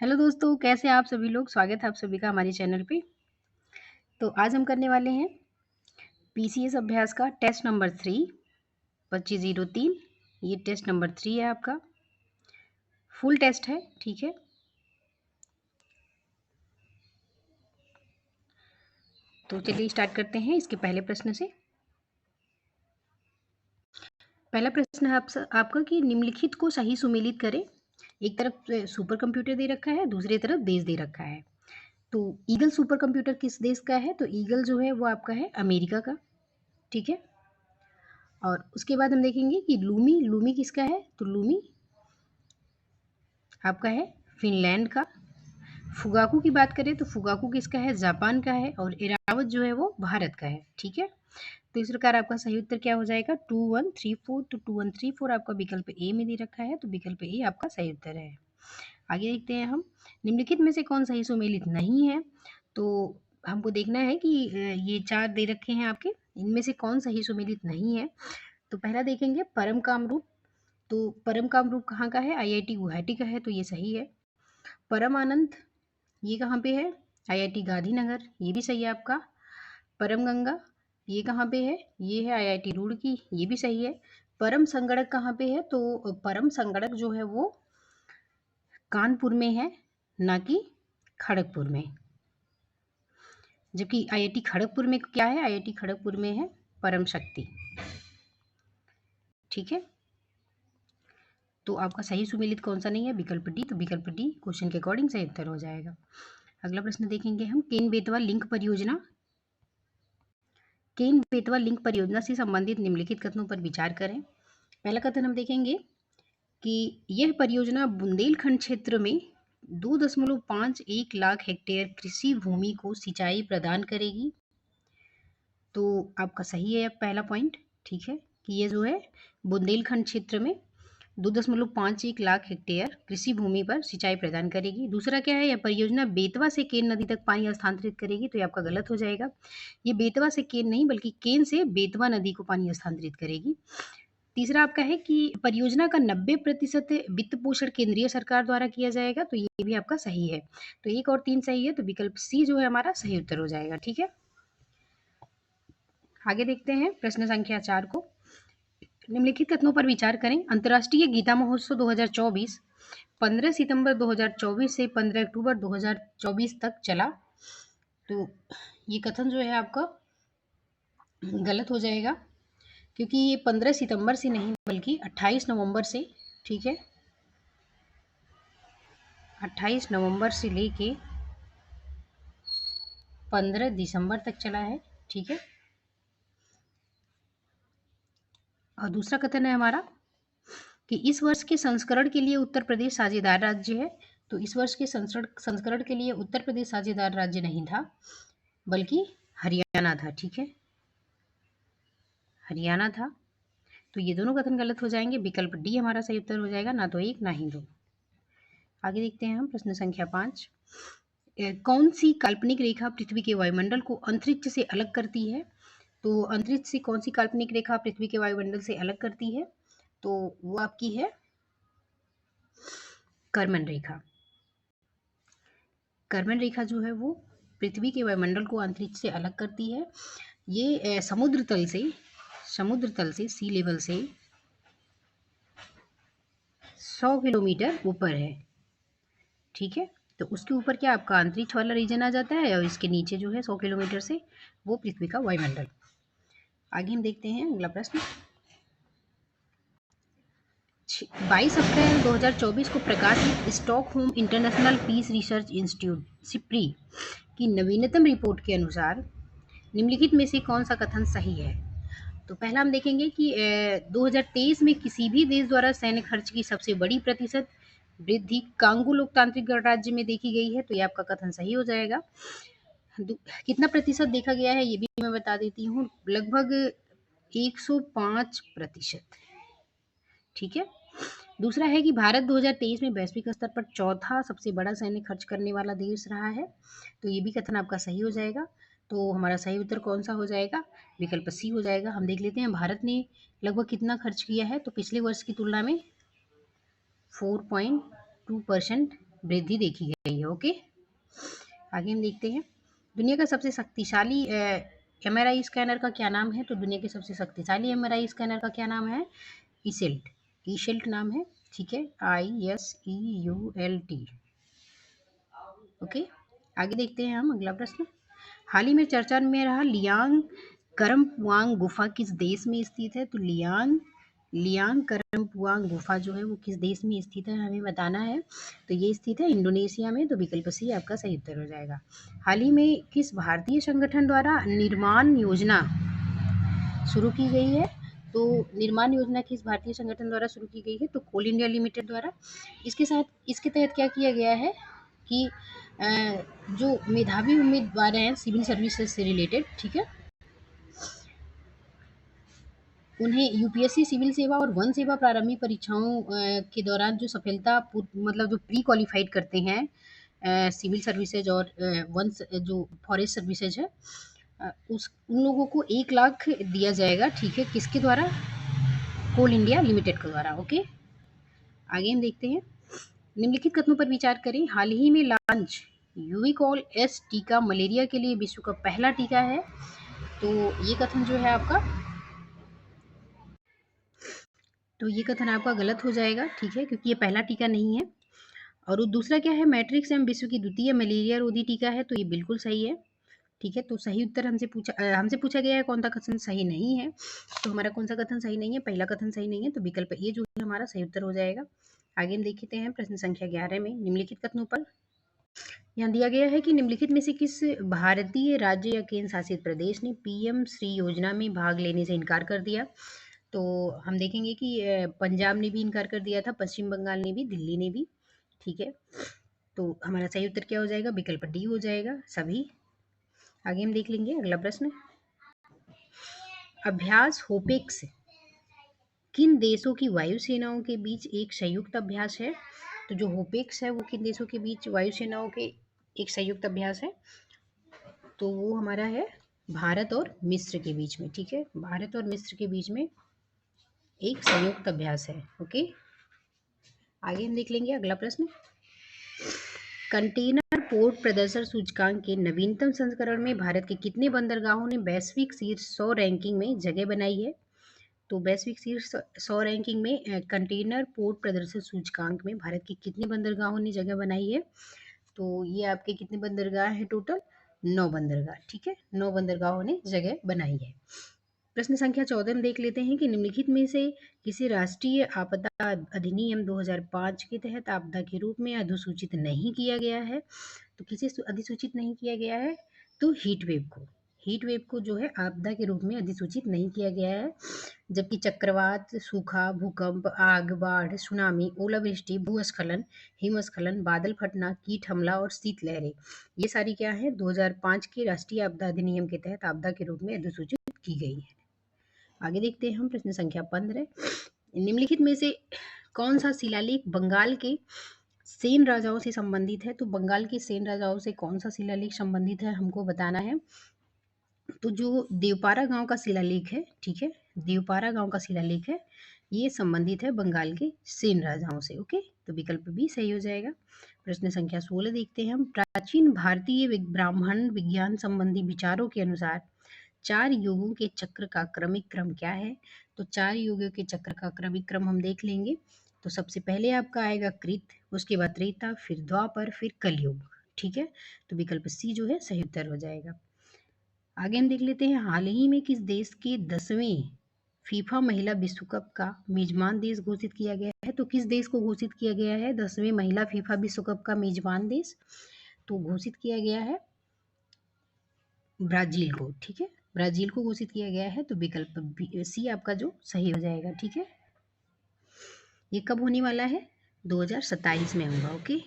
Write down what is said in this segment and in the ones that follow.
Hello दोस्तों, कैसे हैं आप सभी लोग? स्वागत है आप सभी का हमारे चैनल पे। तो आज हम करने वाले हैं पीसीएस अभ्यास का टेस्ट नंबर 3 2503। ये टेस्ट नंबर 3 है आपका, फुल टेस्ट है, ठीक है। तो चलिए स्टार्ट करते हैं इसके पहले प्रश्न से। पहला प्रश्न है आपका कि निम्नलिखित को सही सुमेलित करें। एक तरफ सुपर कंप्यूटर दे रखा है, दूसरी तरफ देश दे रखा है। तो ईगल सुपर कंप्यूटर किस देश का है? तो ईगल जो है वो आपका है अमेरिका का, ठीक है। और उसके बाद हम देखेंगे कि लूमी लूमी किसका है? तो लूमी आपका है फिनलैंड का। फुगाकू की बात करें तो फुगाकू किसका है? जापान का है। और एरावत जो है वो भारत का है, ठीक है। तो इस प्रकार आपका सही उत्तर क्या हो जाएगा? 2134। तो 2134 आपका विकल्प ए में दे रखा है, तो विकल्प ए आपका सही उत्तर है। आगे देखते हैं हम, निम्नलिखित में से कौन सही सुमेलित नहीं है। तो हमको देखना है कि ये चार दे रखे हैं आपके, इनमें से कौन सही सुमेलित नहीं है। तो पहला देखेंगे परम कामरूप। तो परम कामरूप कहाँ का है? आईआईटी गुवाहाटी का है, तो ये सही है। परम आनंद ये कहाँ पे है? आईआईटी गांधीनगर, ये भी सही है आपका। परम गंगा ये कहाँ पे है? ये है आईआईटी रुड़की, ये भी सही है। परम संगणक कहाँ पे है? तो परम संगणक जो है वो कानपुर में है, ना कि खड़गपुर में। जबकि आईआईटी खड़गपुर में क्या है? आईआईटी खड़गपुर में है परम शक्ति, ठीक है। तो आपका सही सुमेलित कौन सा नहीं है? विकल्प डी। तो विकल्प डी क्वेश्चन के अकॉर्डिंग सही उत्तर हो जाएगा। अगला प्रश्न देखेंगे हम, केन बेतवा लिंक परियोजना। केन बेतवा लिंक परियोजना से संबंधित निम्नलिखित कथनों पर विचार करें। पहला कथन हम देखेंगे कि यह परियोजना बुंदेलखंड क्षेत्र में 2.51 लाख हेक्टेयर कृषि भूमि को सिंचाई प्रदान करेगी। तो आपका सही है पहला पॉइंट, ठीक है, कि ये जो है बुंदेलखंड क्षेत्र में 2.51 लाख हेक्टेयर कृषि भूमि पर सिंचाई प्रदान करेगी। दूसरा क्या है? यह परियोजना बेतवा से केन नदी तक पानी हस्तांतरित करेगी, तो ये आपका गलत हो जाएगा। ये बेतवा से केन नहीं बल्कि केन से बेतवा नदी को पानी हस्तांतरित करेगी। तीसरा आपका है कि परियोजना का 90% वित्त पोषण केंद्रीय सरकार द्वारा किया जाएगा, तो ये भी आपका सही है। तो 1 और 3 सही है, तो विकल्प सी जो है हमारा सही उत्तर हो जाएगा, ठीक है। आगे देखते हैं प्रश्न संख्या 4 को, निम्नलिखित कथनों पर विचार करें। अंतर्राष्ट्रीय गीता महोत्सव 2024 15 सितंबर 2024 से 15 अक्टूबर 2024 तक चला। तो ये कथन जो है आपका गलत हो जाएगा, क्योंकि ये 15 सितंबर से नहीं बल्कि 28 नवंबर से, ठीक है, 28 नवंबर से लेके 15 दिसंबर तक चला है, ठीक है। और दूसरा कथन है हमारा कि इस वर्ष के संस्करण के लिए उत्तर प्रदेश साझेदार राज्य है। तो इस वर्ष के संस्करण के लिए उत्तर प्रदेश साझेदार राज्य नहीं था बल्कि हरियाणा था, ठीक है, हरियाणा था। तो ये दोनों कथन गलत हो जाएंगे, विकल्प डी हमारा सही उत्तर हो जाएगा, ना तो 1 ना ही 2। आगे देखते हैं हम प्रश्न संख्या 5, कौन सी काल्पनिक रेखा पृथ्वी के वायुमंडल को अंतरिक्ष से अलग करती है? तो अंतरिक्ष से कौन सी काल्पनिक रेखा पृथ्वी के वायुमंडल से अलग करती है? तो वो आपकी है कर्मन रेखा। कर्मन रेखा जो है वो पृथ्वी के वायुमंडल को अंतरिक्ष से अलग करती है। ये समुद्र तल से सी लेवल से 100 किलोमीटर ऊपर है, ठीक है। तो उसके ऊपर क्या आपका अंतरिक्ष वाला रीजन आ जाता है, और इसके नीचे जो है 100 किलोमीटर से वो पृथ्वी का वायुमंडल। आगे हम देखते हैं अगला प्रश्न, 22 अप्रैल 2024 को प्रकाशित Stockholm International Peace Research Institute SIPRI की नवीनतम रिपोर्ट के अनुसार निम्नलिखित में से कौन सा कथन सही है? तो पहला हम देखेंगे कि 2023 में किसी भी देश द्वारा सैन्य खर्च की सबसे बड़ी प्रतिशत वृद्धि कांगो लोकतांत्रिक गणराज्य में देखी गई है, तो ये आपका कथन सही हो जाएगा। कितना प्रतिशत देखा गया है ये भी मैं बता देती हूँ, लगभग 105%, ठीक है। दूसरा है कि भारत 2023 में वैश्विक स्तर पर चौथा सबसे बड़ा सैन्य खर्च करने वाला देश रहा है, तो ये भी कथन आपका सही हो जाएगा। तो हमारा सही उत्तर कौन सा हो जाएगा? विकल्प सी हो जाएगा। हम देख लेते हैं भारत ने लगभग कितना खर्च किया है, तो पिछले वर्ष की तुलना में 4.2% वृद्धि देखी गई है। ओके, आगे हम देखते हैं दुनिया का सबसे शक्तिशाली MRI स्कैनर का क्या नाम है। तो दुनिया के सबसे शक्तिशाली MRI स्कैनर का क्या नाम है? ईशेल्ट, ईशेल्ट नाम है, ठीक है, ISEULT। ओके, आगे देखते हैं हम अगला प्रश्न। हाल ही में चर्चा में रहा लियांग करमपुआंग गुफा किस देश में स्थित है? तो लियांग लियांग करमपुआंग गुफा जो है वो किस देश में स्थित है, हमें बताना है। तो ये स्थित है इंडोनेशिया में। तो विकल्प सी आपका सही उत्तर हो जाएगा। हाल ही में किस भारतीय संगठन द्वारा निर्माण योजना शुरू की गई है? तो निर्माण योजना किस भारतीय संगठन द्वारा शुरू की गई है? तो कोल इंडिया लिमिटेड द्वारा। इसके तहत क्या किया गया है कि जो मेधावी उम्मीदवार हैं सिविल सर्विसेज से रिलेटेड, ठीक है, उन्हें यूपीएससी सिविल सेवा और वन सेवा प्रारंभिक परीक्षाओं के दौरान जो सफलता मतलब जो प्री क्वालिफाइड करते हैं सिविल सर्विसेज और वन जो फॉरेस्ट सर्विसेज है, उस उन लोगों को 1 लाख दिया जाएगा, ठीक है, किसके द्वारा? कोल इंडिया लिमिटेड के द्वारा। ओके, आगे हम देखते हैं निम्नलिखित कथनों पर विचार करें। हाल ही में लॉन्च यूविकॉल एस टीका मलेरिया के लिए विश्व का पहला टीका है। तो ये कथन जो है आपका, तो ये कथन आपका गलत हो जाएगा, ठीक है, क्योंकि ये पहला टीका नहीं है। और दूसरा क्या है? मैट्रिक्स एम विश्व की द्वितीय मलेरिया रोधी टीका है। तो ये बिल्कुल सही है, ठीक है। तो सही उत्तर हमसे पूछा गया है कौन सा कथन सही नहीं है। तो हमारा कौन सा कथन सही नहीं है? पहला कथन सही नहीं है। तो विकल्प ये जो है हमारा सही उत्तर हो जाएगा। आगे हम देखते हैं प्रश्न संख्या 11 में निम्नलिखित कथनों पर। यहाँ दिया गया है कि निम्नलिखित में से किस भारतीय राज्य या केंद्र शासित प्रदेश ने पीएम श्री योजना में भाग लेने से इनकार कर दिया? तो हम देखेंगे कि पंजाब ने भी इनकार कर दिया था, पश्चिम बंगाल ने भी, दिल्ली ने भी, ठीक है। तो हमारा सही उत्तर क्या हो जाएगा? विकल्प डी हो जाएगा, सभी। आगे हम देख लेंगे अगला प्रश्न। अभ्यास होपेक्स किन देशों की वायुसेनाओं के बीच एक संयुक्त अभ्यास है? तो जो होपेक्स है वो किन देशों के बीच वायुसेनाओं के एक संयुक्त अभ्यास है? तो वो हमारा है भारत और मिस्र के बीच में, ठीक है, भारत और मिस्र के बीच में एक संयुक्त अभ्यास है। ओके, आगे हम देख लेंगे अगला प्रश्न। कंटेनर पोर्ट प्रदर्शन सूचकांक के नवीनतम संस्करण में भारत के कितने बंदरगाहों ने वैश्विक शीर्ष 100 रैंकिंग में जगह बनाई है? तो वैश्विक शीर्ष 100 रैंकिंग में कंटेनर पोर्ट प्रदर्शन सूचकांक में भारत के कितने बंदरगाहों ने जगह बनाई है? तो ये आपके कितने बंदरगाह हैं टोटल? 9 बंदरगाह, ठीक है, 9 बंदरगाहों ने जगह बनाई है। प्रश्न संख्या 14 में देख लेते हैं कि निम्नलिखित में से किसी राष्ट्रीय आपदा अधिनियम 2005 के तहत आपदा के रूप में अधिसूचित नहीं किया गया है। तो किसे अधिसूचित नहीं किया गया है? तो हीट वेव को जो है आपदा के रूप में अधिसूचित नहीं किया गया है। जबकि चक्रवात, सूखा, भूकंप, आग, बाढ़, सुनामी, ओलावृष्टि, भूस्खलन, हिमस्खलन, बादल फटना, कीट हमला और शीतलहरें, ये सारी क्या है? 2005 के राष्ट्रीय आपदा अधिनियम के तहत आपदा के रूप में अधिसूचित की गई है। आगे देखते हैं हम प्रश्न संख्या 15। निम्नलिखित में से कौन सा शिलालेख बंगाल के सेन राजाओं से संबंधित है? तो बंगाल के सेन राजाओं से कौन सा शिलालेख संबंधित है, हमको बताना है। तो जो देवपारा गांव का शिलालेख है, ठीक है, देवपारा गांव का शिलालेख है, ये संबंधित है बंगाल के सेन राजाओं से। ओके, तो विकल्प भी सही हो जाएगा। प्रश्न संख्या 16 देखते हैं हम। प्राचीन भारतीय ब्राह्मण विज्ञान संबंधी विचारों के अनुसार 4 युगों के चक्र का क्रमिक क्रम क्या है? तो 4 युगों के चक्र का क्रमिक क्रम हम देख लेंगे। तो सबसे पहले आपका आएगा कृत, उसके बाद त्रेता, फिर द्वापर, फिर कलयुग, ठीक है। तो विकल्प सी जो है सही उत्तर हो जाएगा। आगे हम देख लेते हैं हाल ही में किस देश के 10वें फीफा महिला विश्व कप का मेजबान देश घोषित किया गया है? तो किस देश को घोषित किया गया है 10वें महिला फीफा विश्व कप का मेजबान देश? तो घोषित किया गया है ब्राजील को, ठीक है, ब्राजील को घोषित किया गया है। तो विकल्प सी आपका जो सही हो जाएगा, ठीक है। ये कब होने वाला है? 2027 में होगा। ओके,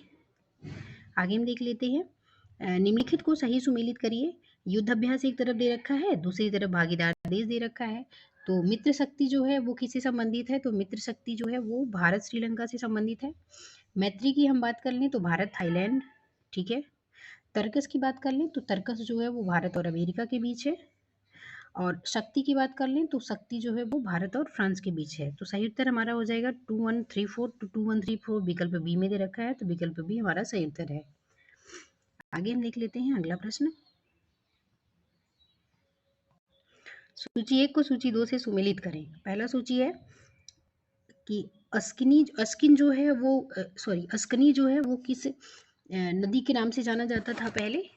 आगे हम देख लेते हैं। निम्नलिखित को सही सुमेलित करिए। युद्ध अभ्यास एक तरफ दे रखा है, दूसरी तरफ भागीदार देश दे रखा है। तो मित्र शक्ति जो है वो किससे संबंधित है? तो मित्र शक्ति जो है वो भारत श्रीलंका से संबंधित है। मैत्री की हम बात कर लें तो भारत थाईलैंड, ठीक है। तर्कस की बात कर लें तो तर्कस जो है वो भारत और अमेरिका के बीच है। और शक्ति की बात कर लें तो शक्ति जो है वो भारत और फ्रांस के बीच है। तो सही उत्तर हमारा हो जाएगा 2134 टू 2134, विकल्प बी में दे रखा है, तो विकल्प बी हमारा सही उत्तर है। आगे हम देख लेते हैं अगला प्रश्न। सूची 1 को सूची 2 से सुमेलित करें। पहला सूची है कि अस्किन जो है वो अस्कनी जो है वो किस नदी के नाम से जाना जाता था पहले।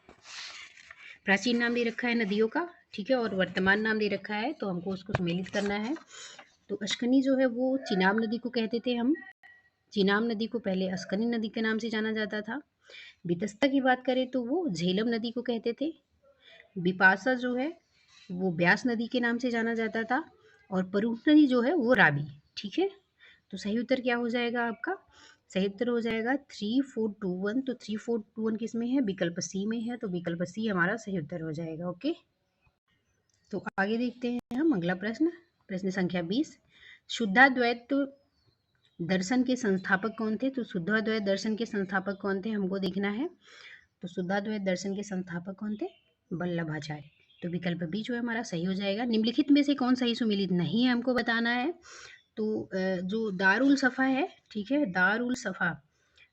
प्राचीन नाम दे रखा है नदियों का, ठीक है, और वर्तमान नाम दे रखा है, तो हमको उसको सम्मिलित करना है। तो अस्कनी जो है वो चिनाब नदी को कहते थे हम। चिनाब नदी को पहले अस्कनी नदी के नाम से जाना जाता था। बितस्ता की बात करें तो वो झेलम नदी को कहते थे। बिपाशा जो है वो ब्यास नदी के नाम से जाना जाता था। और परूह नदी जो है वो रावी, ठीक है। तो सही उत्तर क्या हो जाएगा आपका? सही उत्तर हो जाएगा 3421। तो 3421 किस में है? विकल्प सी में है, तो विकल्प सी हमारा सही उत्तर हो जाएगा। ओके, तो आगे देखते हैं हम अगला प्रश्न। प्रश्न संख्या 20। शुद्धाद्वैत दर्शन के संस्थापक कौन थे? तो शुद्धाद्वैत दर्शन के संस्थापक कौन थे हमको देखना है। तो शुद्धाद्वैत दर्शन के संस्थापक कौन थे? वल्लभाचार्य। तो विकल्प बी जो है हमारा सही हो जाएगा। निम्नलिखित में से कौन सही सुमेलित नहीं है हमको बताना है। तो जो दारुल सफ़ा है, ठीक है, दारुल सफ़ा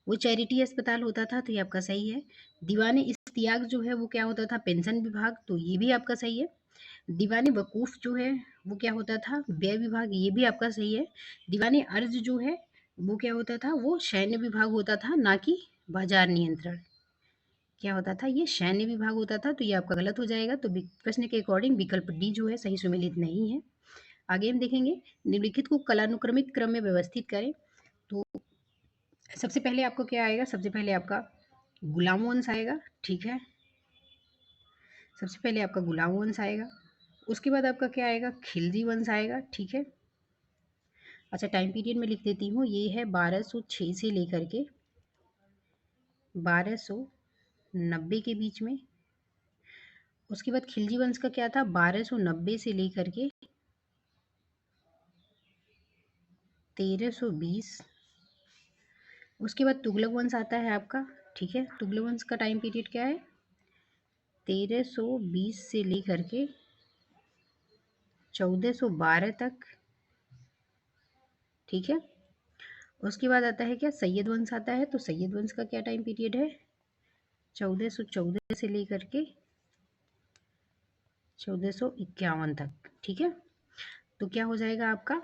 वो चैरिटी अस्पताल होता था, तो ये आपका सही है। दीवाने इश्तियाक जो है वो क्या होता था? पेंशन विभाग, तो ये भी आपका सही है। दीवाने वकूफ़ जो है वो क्या होता था? व्यय विभाग, ये भी आपका सही है। दीवाने अर्ज जो है वो क्या होता था? वो सैन्य विभाग होता था, ना कि बाजार नियंत्रण। क्या होता था? ये सैन्य विभाग होता था, तो ये आपका गलत हो जाएगा। तो प्रश्न के अकॉर्डिंग विकल्प डी जो है सही सुमेलित नहीं है। आगे हम देखेंगे निम्नलिखित को कालानुक्रमिक क्रम में व्यवस्थित करें। तो सबसे पहले आपको क्या आएगा? सबसे पहले आपका गुलाम वंश आएगा, ठीक है। सबसे पहले आपका गुलाम वंश आएगा, उसके बाद आपका क्या आएगा? खिलजी वंश आएगा, ठीक है। अच्छा, टाइम पीरियड में लिख देती हूँ, ये है 1206 से लेकर के 1290 के बीच में। उसके बाद खिलजी वंश का क्या था? 1290 से लेकर के 1320। उसके बाद तुगलक वंश आता है आपका, ठीक है। तुगलक वंश का टाइम पीरियड क्या है? 1320 से लेकर के 1412 तक, ठीक है। उसके बाद आता है क्या? सैयद वंश आता है। तो सैयद वंश का क्या टाइम पीरियड है? 1414 से लेकर के 1451 तक, ठीक है। तो क्या हो जाएगा आपका?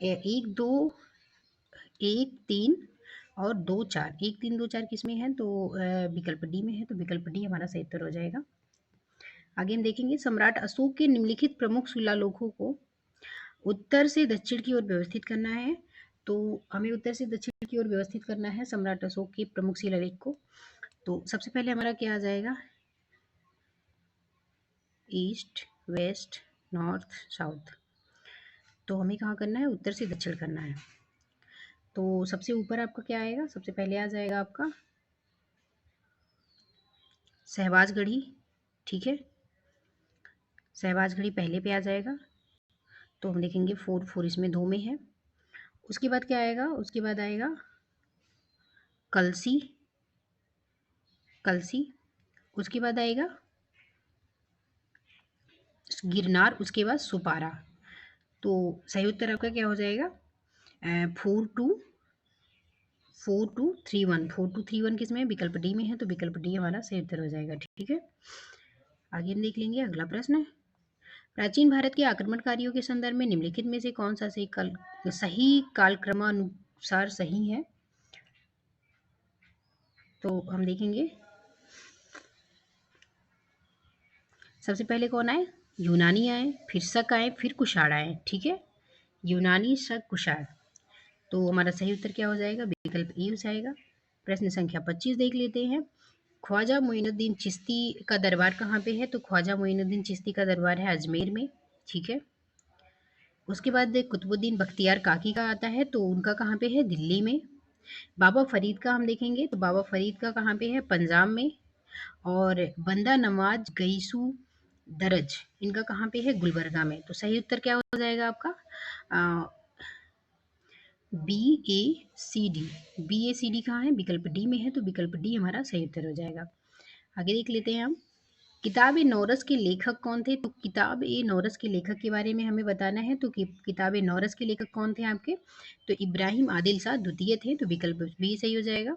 एक दो, एक तीन और दो चार, एक तीन दो चार किस में है? तो विकल्प डी में है, तो विकल्प डी हमारा सही उत्तर हो जाएगा। आगे हम देखेंगे सम्राट अशोक के निम्नलिखित प्रमुख शिलालेखों को उत्तर से दक्षिण की ओर व्यवस्थित करना है। तो हमें उत्तर से दक्षिण की ओर व्यवस्थित करना है सम्राट अशोक के प्रमुख शिलालेख को। तो सबसे पहले हमारा क्या आ जाएगा? East, west, north, south. तो हमें कहाँ करना है? उत्तर से दक्षिण करना है। तो सबसे ऊपर आपका क्या आएगा? सबसे पहले आ जाएगा आपका शहबाजगढ़ी, ठीक है। शहबाजगढ़ी पहले पे आ जाएगा, तो हम देखेंगे 4 इसमें 2 में है। उसके बाद क्या आएगा? उसके बाद आएगा कलसी, कलसी। उसके बाद आएगा गिरनार, उसके बाद सुपारा। तो सही उत्तर आपका क्या हो जाएगा? 4231। 4231 किस में है? विकल्प डी में है, तो विकल्प डी हमारा सही उत्तर हो जाएगा, ठीक है। आगे हम देख लेंगे अगला प्रश्न। प्राचीन भारत के आक्रमणकारियों के संदर्भ में निम्नलिखित में से कौन सा सही कालक्रमानुसार सही है? तो हम देखेंगे सबसे पहले कौन आए? यूनानी आए, फिर शक आए, फिर कुषाण आए, ठीक है। यूनानी, शक, कुषाण। तो हमारा सही उत्तर क्या हो जाएगा? विकल्प ए हो जाएगा। प्रश्न संख्या 25 देख लेते हैं। ख्वाजा मोइनुद्दीन चिश्ती का दरबार कहाँ पे है? तो ख्वाजा मोइनुद्दीन चिश्ती का दरबार है अजमेर में, ठीक है। उसके बाद कुतुबुद्दीन बख्तियार काकी का आता है, तो उनका कहाँ पे है? दिल्ली में। बाबा फरीद का हम देखेंगे, तो बाबा फरीद का कहाँ पे है? पंजाब में। और बंदा नवाज गईसू दरज, इनका कहाँ पे है? गुलबर्गा में। तो सही उत्तर क्या हो जाएगा आपका? बी ए सी डी। बी ए सी डी कहाँ है? विकल्प डी में है, तो विकल्प डी हमारा सही उत्तर हो जाएगा। आगे देख लेते हैं हम किताब ए नौरस के लेखक कौन थे? तो किताब ए नौरस के लेखक के बारे में हमें बताना है। तो किताब ए नौरस के लेखक कौन थे आपके? तो इब्राहिम आदिल शाह द्वितीय थे, तो विकल्प बी सही हो जाएगा।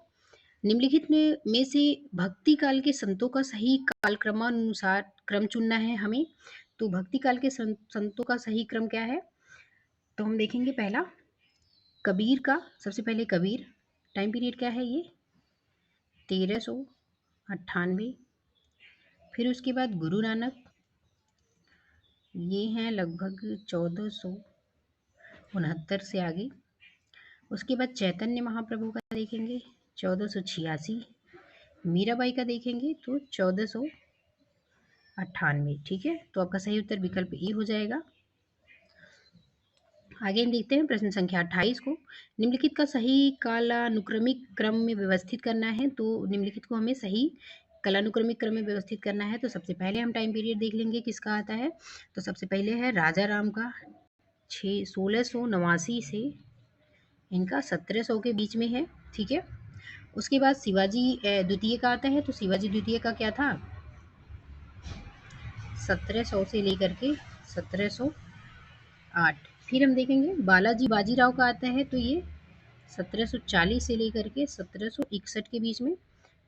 निम्नलिखित में से भक्ति काल के संतों का सही कालक्रमानुसार क्रम चुनना है हमें। तो भक्ति काल के संतों का सही क्रम क्या है? तो हम देखेंगे पहला कबीर का, सबसे पहले कबीर, टाइम पीरियड क्या है ये? 1398। फिर उसके बाद गुरु नानक, ये हैं लगभग 1469 से आगे। उसके बाद चैतन्य महाप्रभु का देखेंगे 1486। मीराबाई का देखेंगे तो 1498। ठीक है, तो आपका सही उत्तर विकल्प ए हो जाएगा। आगे हम देखते हैं प्रश्न संख्या 28 को। निम्नलिखित का सही कालानुक्रमिक क्रम में व्यवस्थित करना है। तो निम्नलिखित को हमें सही कालानुक्रमिक क्रम में व्यवस्थित करना है। तो सबसे पहले हम टाइम पीरियड देख लेंगे किसका आता है। तो सबसे पहले है राजा राम का 1689 से इनका 1700 के बीच में है। ठीक है, उसके बाद शिवाजी द्वितीय का आता है। तो शिवाजी द्वितीय का क्या था? 1700 से लेकर के 1708। फिर हम देखेंगे बालाजी बाजीराव का आता है। तो ये 1740 से लेकर के 1761 के बीच में।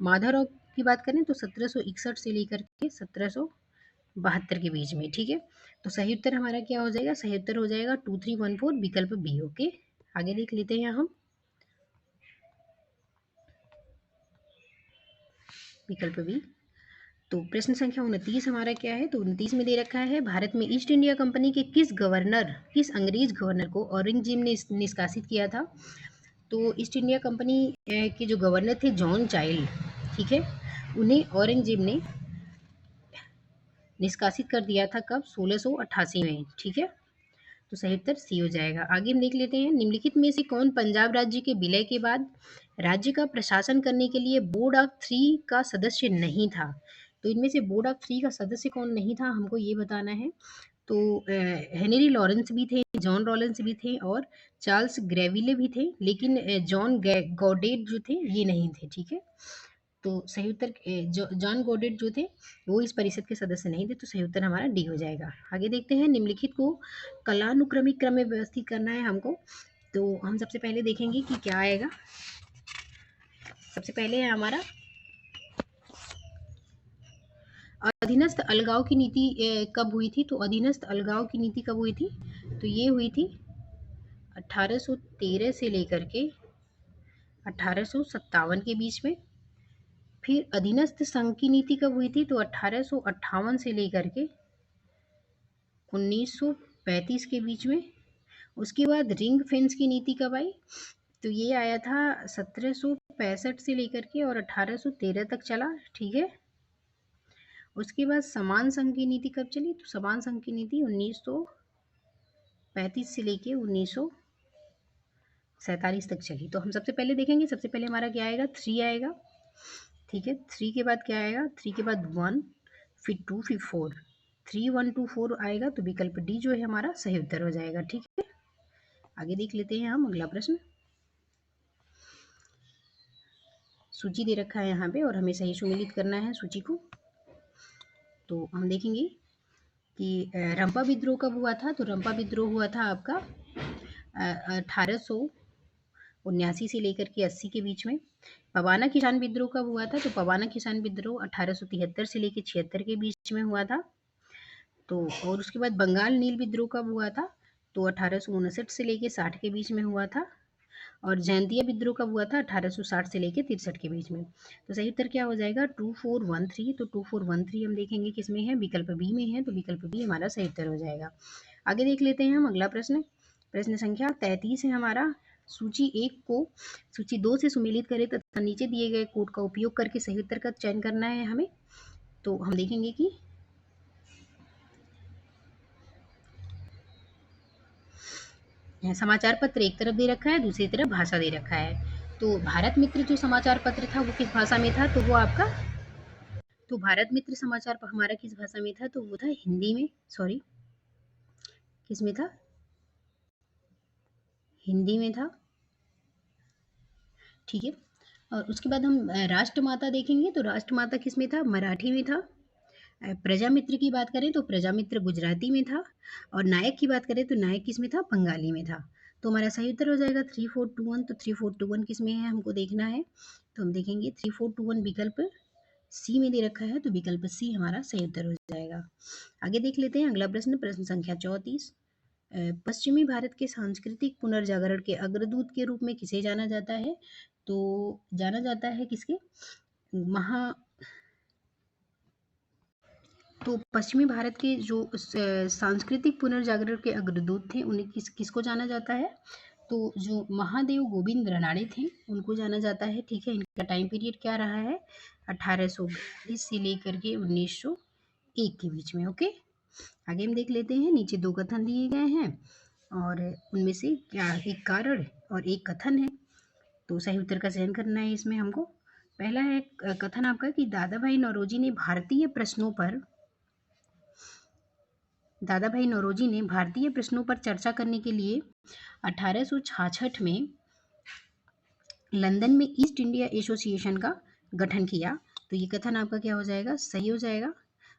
माधवराव की बात करें तो 1761 से लेकर के 1772 के बीच में। ठीक है, तो सही उत्तर हमारा क्या हो जाएगा? सही उत्तर हो जाएगा 2314 विकल्प बी। ओके, आगे देख लेते हैं हम विकल्प बी। तो प्रश्न संख्या 29 हमारा क्या है? तो 29 में दे रखा है भारत में ईस्ट इंडिया कंपनी के किस अंग्रेज गवर्नर को औरंगजेब ने निष्कासित किया था? तो ईस्ट इंडिया कंपनी के जो गवर्नर थे जॉन चाइल्ड, ठीक है, उन्हें औरंगजेब ने निष्कासित कर दिया था कब? 1688 में। ठीक है, तो सही उत्तर सी हो जाएगा। आगे हम देख लेते हैं निम्नलिखित में से कौन पंजाब राज्य के विलय के बाद राज्य का प्रशासन करने के लिए बोर्ड ऑफ 3 का सदस्य नहीं था। तो इनमें से बोर्ड ऑफ 3 का सदस्य कौन नहीं था, हमको ये बताना है। तो हेनरी लॉरेंस भी थे, जॉन रॉलेंस भी थे और चार्ल्स ग्रेविले भी थे, लेकिन जॉन गॉडेट जो थे ये नहीं थे। ठीक है, तो सही उत्तर जॉन गॉडेट जो थे वो इस परिषद के सदस्य नहीं थे। तो सही उत्तर हमारा डी हो जाएगा। आगे देखते हैं निम्नलिखित को कलानुक्रमिक क्रम में व्यवस्थित करना है हमको। तो हम सबसे पहले देखेंगे कि क्या आएगा। सबसे पहले है हमारा अधीनस्थ अलगाव की नीति कब हुई थी? तो अधीनस्थ अलगाव की नीति कब हुई थी? तो ये हुई थी 1813 से लेकर के 1857 के बीच में। फिर अधीनस्थ संघ की नीति कब हुई थी? तो 1858 से लेकर के 1935 के बीच में। उसके बाद रिंग फेंस की नीति कब आई? तो ये आया था 1765 से लेकर के और 1813 तक चला। ठीक है, उसके बाद समान संघ की नीति कब चली? तो समान संघ की नीति 1935 से लेके 1947 तक चली। तो हम सबसे पहले देखेंगे, सबसे पहले हमारा क्या आएगा? 3 आएगा। ठीक है, 3 के बाद क्या आएगा? 3 के बाद 1, फिर 2, फिर 4। 3, 1, 2, 4 आएगा। तो विकल्प डी जो है हमारा सही उत्तर हो जाएगा। ठीक है, आगे देख लेते हैं हम अगला प्रश्न। सूची दे रखा है यहाँ पे और हमें सही सुमेलित करना है सूची को। तो हम देखेंगे कि रंपा विद्रोह कब हुआ था? तो रंपा विद्रोह हुआ था आपका 1879 से लेकर के 80 के बीच में। पवाना किसान विद्रोह कब हुआ था? तो पवाना किसान विद्रोह 1873 से लेकर 76 के बीच में हुआ था। तो और उसके बाद बंगाल नील विद्रोह कब हुआ था? तो 1859 से लेकर 60 के बीच में हुआ था। और जयंतिया विद्रोह कब हुआ था? 1860 से लेकर 63 के बीच में। तो सही उत्तर क्या हो जाएगा? 2413। तो 2413 हम देखेंगे किसमें है? विकल्प बी में है। तो विकल्प बी हमारा सही उत्तर हो जाएगा। आगे देख लेते हैं हम अगला प्रश्न। प्रश्न संख्या 33 है हमारा। सूची 1 को सूची 2 से सुमेलित करें तथा नीचे दिए गए कोड का उपयोग करके सही उत्तर का चयन करना है हमें। तो हम देखेंगे कि समाचार पत्र एक तरफ दे रखा है, दूसरी तरफ भाषा दे रखा है। तो भारत मित्र जो समाचार पत्र था वो किस भाषा में था? तो वो आपका तो भारत मित्र समाचार हमारा किस भाषा में था? तो वो था हिंदी में। सॉरी, किस में था? हिंदी में था। ठीक है, और उसके बाद हम राष्ट्रमाता देखेंगे। तो राष्ट्रमाता किस में था? मराठी में था। प्रजामित्र की बात करें तो प्रजामित्र गुजराती में था, और नायक की बात करें तो नायक किस में था, बंगाली में था। तो हमारा सही उत्तर हो जाएगा 3421। तो 3421 किस में है हमको देखना है, तो हम देखेंगे 3421 विकल्प सी में दे रखा है, तो विकल्प सी हमारा सही उत्तर हो जाएगा। आगे देख लेते हैं अगला प्रश्न, प्रश्न संख्या 34। पश्चिमी भारत के सांस्कृतिक पुनर्जागरण के अग्रदूत के रूप में किसे जाना जाता है, तो जाना जाता है किसके, महा तो पश्चिमी भारत के जो सांस्कृतिक पुनर्जागरण के अग्रदूत थे उन्हें किसको जाना जाता है, तो जो महादेव गोविंद रनाड़े थे उनको जाना जाता है। ठीक है, इनका टाइम पीरियड क्या रहा है, 1842 से लेकर के 1901 के बीच में। ओके, आगे हम देख लेते हैं, नीचे दो कथन दिए गए हैं और उनमें से क्या एक कारण और एक कथन है, तो सही उत्तर का चयन करना है इसमें हमको। पहला है कथन आपका कि दादा भाई नौरोजी ने भारतीय प्रश्नों पर चर्चा करने के लिए 1866 में लंदन में ईस्ट इंडिया एसोसिएशन का गठन किया। तो ये कथन आपका क्या हो जाएगा, सही हो जाएगा।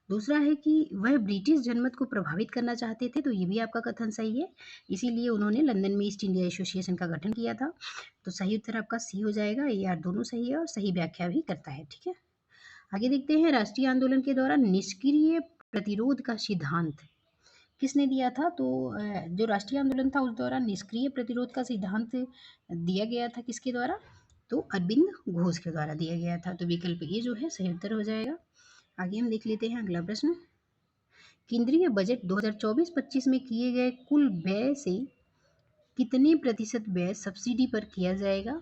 दूसरा है कि वह ब्रिटिश जनमत को प्रभावित करना चाहते थे, तो ये भी आपका कथन सही है, इसीलिए उन्होंने लंदन में ईस्ट इंडिया एसोसिएशन का गठन किया था। तो सही उत्तर आपका सी हो जाएगा। ये यार दोनों सही है और सही व्याख्या भी करता है। ठीक है, आगे देखते हैं, राष्ट्रीय आंदोलन के दौरान निष्क्रिय प्रतिरोध का सिद्धांत किसने दिया था, तो जो राष्ट्रीय आंदोलन था उस दौरान निष्क्रिय प्रतिरोध का सिद्धांत दिया गया था किसके द्वारा, तो अरविंद घोष के द्वारा दिया गया था। तो विकल्प ये जो है सही उत्तर हो जाएगा। आगे हम देख लेते हैं अगला प्रश्न, केंद्रीय बजट 2024-25 में किए गए कुल व्यय से कितने प्रतिशत व्यय सब्सिडी पर किया जाएगा,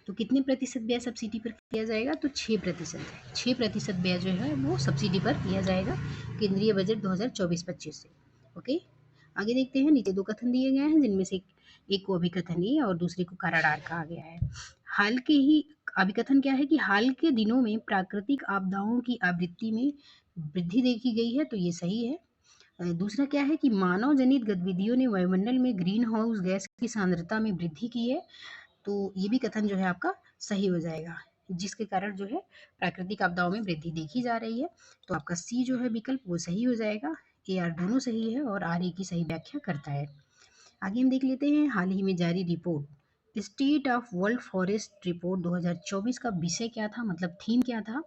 तो कितने प्रतिशत व्यय सब्सिडी पर किया जाएगा, तो 6%। 6% व्यय जो है वो सब्सिडी पर किया जाएगा केंद्रीय बजट 2024-25 से। ओके, आगे देखते हैं, नीचे दो कथन दिए गए हैं जिनमें से एक को अभिकथन ए और दूसरे को काराडार कहा गया है। हाल के ही अभिकथन क्या है कि हाल के दिनों में प्राकृतिक आपदाओं की आवृत्ति में वृद्धि देखी गई है, तो ये सही है। दूसरा क्या है कि मानव जनित गतिविधियों ने वायुमंडल में ग्रीन हाउस गैस की सांद्रता में वृद्धि की है, तो ये भी कथन जो है आपका सही हो जाएगा, जिसके कारण जो है प्राकृतिक आपदाओं में वृद्धि देखी जा रही है। तो आपका सी जो है विकल्प वो सही हो जाएगा। ए आर दोनों सही है और आर ए की सही व्याख्या करता है। आगे हम देख लेते हैं, हाल ही में जारी report state of world forest report 2024 का विषय क्या था, मतलब थीम क्या था,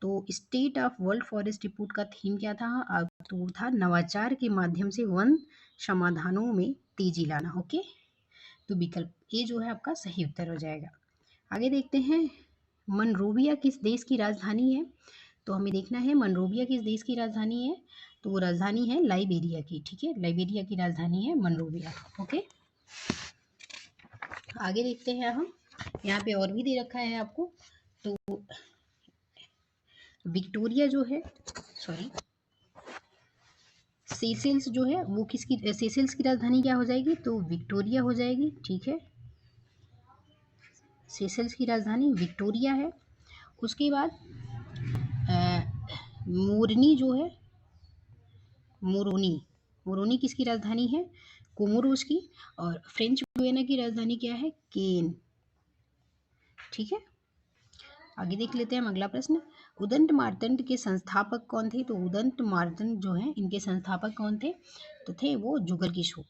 तो state of world forest report का थीम क्या था, तो था नवाचार के माध्यम से वन समाधानों में तेजी लाना। ओके, तो विकल्प ए जो है आपका सही उत्तर हो जाएगा। आगे देखते हैं, मनरोविया किस देश की राजधानी है, तो हमें देखना है मनरोविया किस देश की राजधानी है, तो वो राजधानी है लाइबेरिया की। ठीक है, लाइबेरिया की राजधानी है मनरोविया। ओके, आगे देखते हैं हम, यहाँ पे और भी दे रखा है आपको, तो विक्टोरिया जो है, सॉरी, सेशेल्स जो है वो किसकी, सेशेल्स की राजधानी क्या हो जाएगी, तो विक्टोरिया हो जाएगी। ठीक है, सेशेल्स की राजधानी विक्टोरिया है। उसके बाद मोरनी जो है, मोरोनी किसकी राजधानी है, कोमोरोस की। और फ्रेंच गुयाना की राजधानी क्या है, केन। ठीक है, आगे देख लेते हैं हम अगला प्रश्न, उदंत मार्तंड के संस्थापक कौन थे, तो उदंत मार्तंड जो है इनके संस्थापक कौन थे, तो थे वो जुगल किशोर।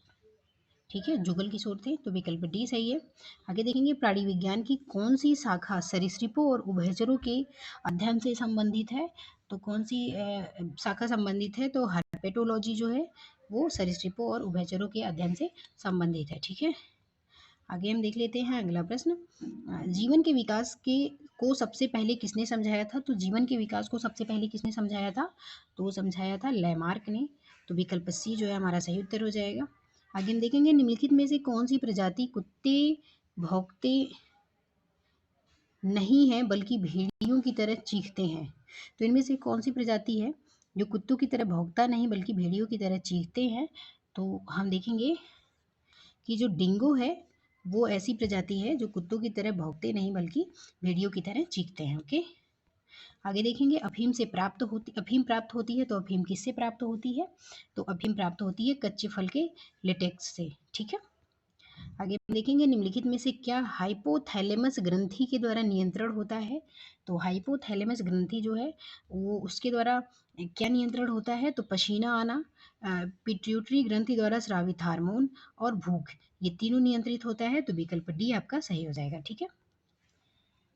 ठीक है, जुगल किशोर थे, तो विकल्प डी सही है। आगे देखेंगे, प्राणी विज्ञान की कौन सी शाखा सरीसृपों और उभयचरों के अध्ययन से संबंधित है, तो कौन सी शाखा संबंधित है, तो हर्पेटोलॉजी जो है वो सरीसृपों और उभयचरों के अध्ययन से संबंधित है। ठीक है, आगे हम देख लेते हैं अगला प्रश्न, जीवन के विकास के को सबसे पहले किसने समझाया था, तो जीवन के विकास को सबसे पहले किसने समझाया था, तो वो समझाया था लैमार्क ने। तो विकल्प सी जो है हमारा सही उत्तर हो जाएगा। आगे हम देखेंगे, निम्नलिखित में से कौन सी प्रजाति कुत्ते भौंकते नहीं है बल्कि भेड़ियों की तरह चीखते हैं, तो इनमें से कौन सी प्रजाति है जो कुत्तों की तरह भौंकता नहीं बल्कि भेड़ियों की तरह चीखते हैं, तो हम देखेंगे कि जो डिंगो है वो ऐसी प्रजाति है जो कुत्तों की तरह भौंकते नहीं बल्कि भेड़ियों की तरह चीखते हैं। ओके, आगे देखेंगे, अफीम प्राप्त होती है, तो अफीम किससे प्राप्त होती है, तो अफीम प्राप्त होती है कच्चे फल के लेटेक्स से। ठीक है, आगे हम देखेंगे निम्नलिखित में से क्या हाइपोथैलेमस ग्रंथि के द्वारा नियंत्रण होता है। तो हाइपोथैलेमस ग्रंथि जो है वो उसके द्वारा क्या नियंत्रण होता है, तो पसीना आना, पिट्यूटरी ग्रंथि द्वारा स्रावित हार्मोन और भूख, ये तीनों नियंत्रित होता है। तो विकल्प डी आपका सही हो जाएगा। ठीक है,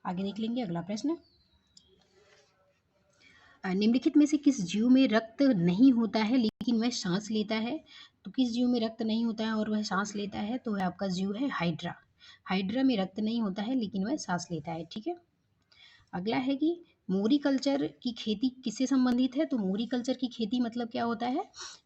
आगे देख लेंगे अगला प्रश्न। निम्नलिखित में से किस जीव में रक्त नहीं होता है लेकिन वह सांस लेता है। तो किस जीव में रक्त नहीं होता है और वह सांस लेता है, तो वह आपका जीव है हाइड्रा। हाइड्रा में रक्त नहीं होता है लेकिन वह सांस लेता है। ठीक है, अगला है कि मोरिकल्चर की खेती किससे संबंधित है। तो मोरिकल्चर की खेती मतलब क्या होता है,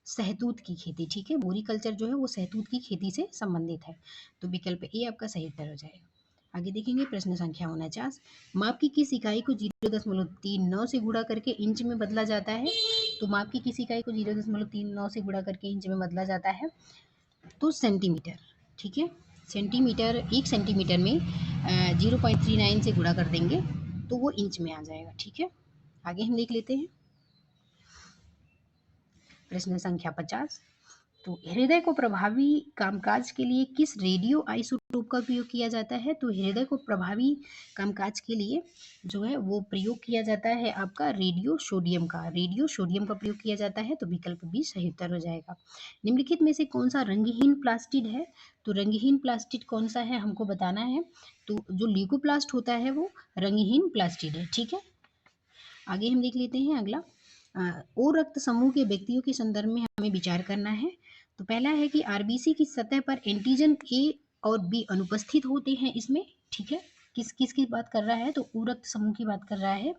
सहतूत की खेती। ठीक है, मोरिकल्चर जो है वो सहतूत की खेती से संबंधित है। तो विकल्प ए आपका सही उत्तर हो जाएगा। आगे देखेंगे प्रश्न संख्या 49। माप की किस इकाई को 0.39 से गुणा करके इंच में बदला जाता है। तो माप की किस इकाई को 0.39 से गुणा करके इंच में बदला जाता है, तो सेंटीमीटर। ठीक है, सेंटीमीटर, 1 सेंटीमीटर में 0.39 से गुणा कर देंगे तो वो इंच में आ जाएगा। ठीक है, आगे हम देख लेते हैं प्रश्न संख्या 50। तो हृदय को प्रभावी कामकाज के लिए किस रेडियो आइसोटोप का उपयोग किया जाता है। तो हृदय को प्रभावी कामकाज के लिए जो है वो प्रयोग किया जाता है आपका रेडियो सोडियम का। रेडियो सोडियम का प्रयोग किया जाता है। तो विकल्प बी सही उत्तर हो जाएगा। निम्नलिखित में से कौन सा रंगहीन प्लास्टिड है। तो रंगहीन प्लास्टिड कौन सा है हमको बताना है। तो जो ल्यूकोप्लास्ट होता है वो रंगहीन प्लास्टिड है। ठीक है, आगे हम देख लेते हैं अगला। ओ रक्त समूह के व्यक्तियों के संदर्भ में हमें विचार करना है। तो पहला है कि आरबीसी की सतह पर एंटीजन ए और बी अनुपस्थित होते हैं इसमें। ठीक है, किस किस की बात कर रहा है, तो ओ रक्त समूह की बात कर रहा है।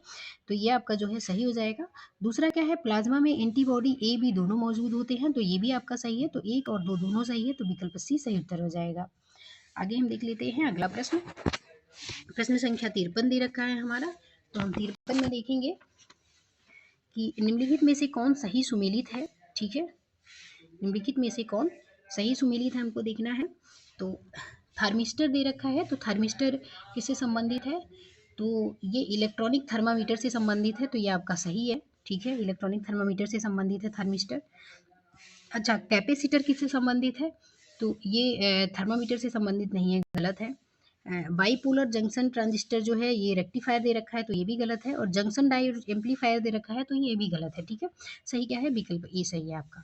तो ये आपका जो है सही हो जाएगा। दूसरा क्या है, प्लाज्मा में एंटीबॉडी ए बी दोनों मौजूद होते हैं। तो ये भी आपका सही है। तो 1 और 2 दोनों सही है। तो विकल्प सी सही उत्तर हो जाएगा। आगे हम देख लेते हैं अगला प्रश्न। प्रश्न संख्या 53 दे रखा है हमारा। तो हम 53 में देखेंगे कि निम्नलिखित में से कौन सही सुमेलित है। ठीक है, निम्नलिखित में से कौन सही सुमेलित है हमको देखना है। तो थर्मिस्टर दे रखा है। तो थर्मिस्टर किससे संबंधित है, तो ये इलेक्ट्रॉनिक थर्मामीटर से संबंधित है। तो ये आपका सही है। ठीक है, इलेक्ट्रॉनिक थर्मामीटर से संबंधित है थर्मिस्टर। अच्छा, कैपेसिटर किससे संबंधित है, तो ये थर्मामीटर से संबंधित नहीं है, गलत है। बाईपोलर जंक्शन ट्रांजिस्टर जो है ये रेक्टिफायर दे रखा है। तो ये भी गलत है। और जंक्शन डायोड एम्पलीफायर दे रखा है। तो ये भी गलत है। ठीक है, सही क्या है, विकल्प ए सही है आपका।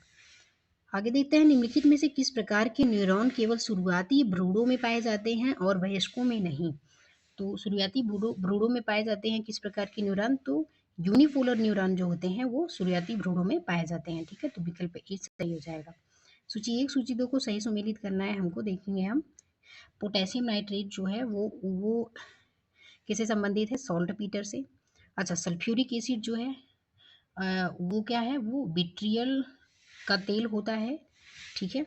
आगे देखते हैं निम्नलिखित में से किस प्रकार के न्यूरॉन केवल शुरुआती भ्रूणों में पाए जाते हैं और वयस्कों में नहीं। तो शुरुआती भ्रूणों में पाए जाते हैं किस प्रकार के न्यूरॉन, तो यूनिपोलर न्यूरॉन जो होते हैं वो शुरुआती भ्रूणों में पाए जाते हैं। ठीक है, तो विकल्प ए सही हो जाएगा। सूची 1 सूची 2 को सही सुमेलित करना है हमको, देखेंगे हम। पोटेशियम नाइट्रेट जो है वो किससे संबंधित है, सॉल्ट पीटर से। अच्छा, सल्फ्यूरिक एसिड जो है वो क्या है, वो विट्रियल का तेल होता है। ठीक है,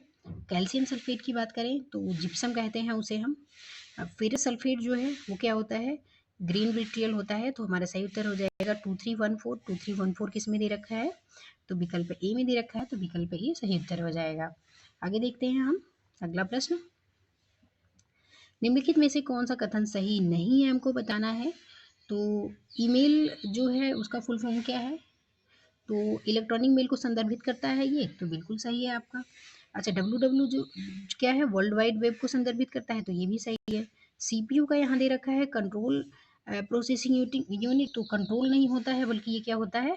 कैल्शियम सल्फेट की बात करें तो जिप्सम कहते हैं उसे हम। फेरस सल्फेट जो है वो क्या होता है, ग्रीन विट्रियल होता है। तो हमारा सही उत्तर हो जाएगा 2314। 2314 किस में दे रखा है, तो विकल्प ए में दे रखा है। तो विकल्प ए सही उत्तर हो जाएगा। आगे देखते हैं हम अगला प्रश्न। निम्नलिखित में से कौन सा कथन सही नहीं है हमको बताना है। तो ईमेल जो है उसका फुल फॉर्म क्या है, तो इलेक्ट्रॉनिक मेल को संदर्भित करता है ये। तो बिल्कुल सही है आपका। अच्छा, डब्ल्यू डब्ल्यू जो क्या है, वर्ल्ड वाइड वेब को संदर्भित करता है। तो ये भी सही है। सीपीयू का यहाँ दे रखा है कंट्रोल प्रोसेसिंग यूनिट। तो कंट्रोल नहीं होता है बल्कि ये क्या होता है,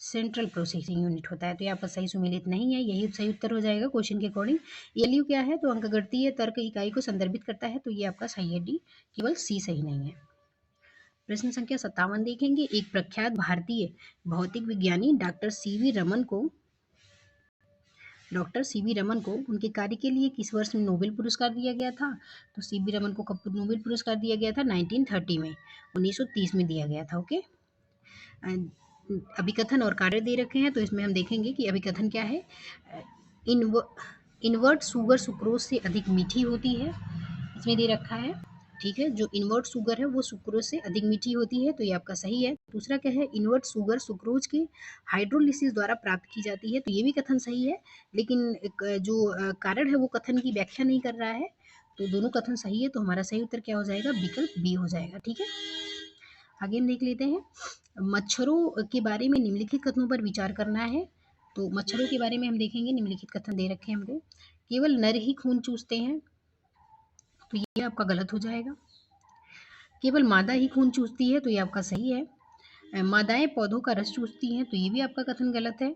सेंट्रल प्रोसेसिंग यूनिट होता है। तो यहाँ पर सही सुमेलित नहीं है, यही सही उत्तर हो जाएगा क्वेश्चन के अकॉर्डिंग। एलयू क्या है, तो अंकगणितीय तर्क इकाई को संदर्भित करता है। तो ये आपका सही है, डी, केवल सी सही नहीं है। प्रश्न संख्या 57 देखेंगे। एक प्रख्यात भारतीय भौतिक विज्ञानी डॉक्टर सीवी रमन को उनके कार्य के लिए किस वर्ष में नोबेल पुरस्कार दिया गया था। तो सीवी रमन को कब नोबेल पुरस्कार दिया गया था, 1930 में, 1930 में दिया गया था। ओके, अभिकथन और कार्य दे रखे हैं। तो इसमें हम देखेंगे कि अभिकथन क्या है, इन्वर्ट शुगर सुक्रोज से अधिक मीठी होती है, इसमें दे रखा है। ठीक है, जो इन्वर्ट शुगर है वो सुक्रोज से अधिक मीठी होती है। तो ये आपका सही है। दूसरा क्या है, इन्वर्ट शुगर सुक्रोज के हाइड्रोलिसिस द्वारा प्राप्त की जाती है। तो ये भी कथन सही है, लेकिन जो कारण है वो कथन की व्याख्या नहीं कर रहा है। तो दोनों कथन सही है। तो हमारा सही उत्तर क्या हो जाएगा, विकल्प बी हो जाएगा। ठीक है, आगे हम देख लेते हैं। मच्छरों के बारे में निम्नलिखित कथनों पर विचार करना है। तो मच्छरों के बारे में हम देखेंगे, निम्नलिखित कथन दे रखे हैं हमको। केवल नर ही खून चूसते हैं। ये आपका गलत हो जाएगा। केवल मादा ही खून चूसती है, तो ये आपका सही है। मादाएं पौधों का रस चूसती हैं, तो ये भी आपका कथन गलत है।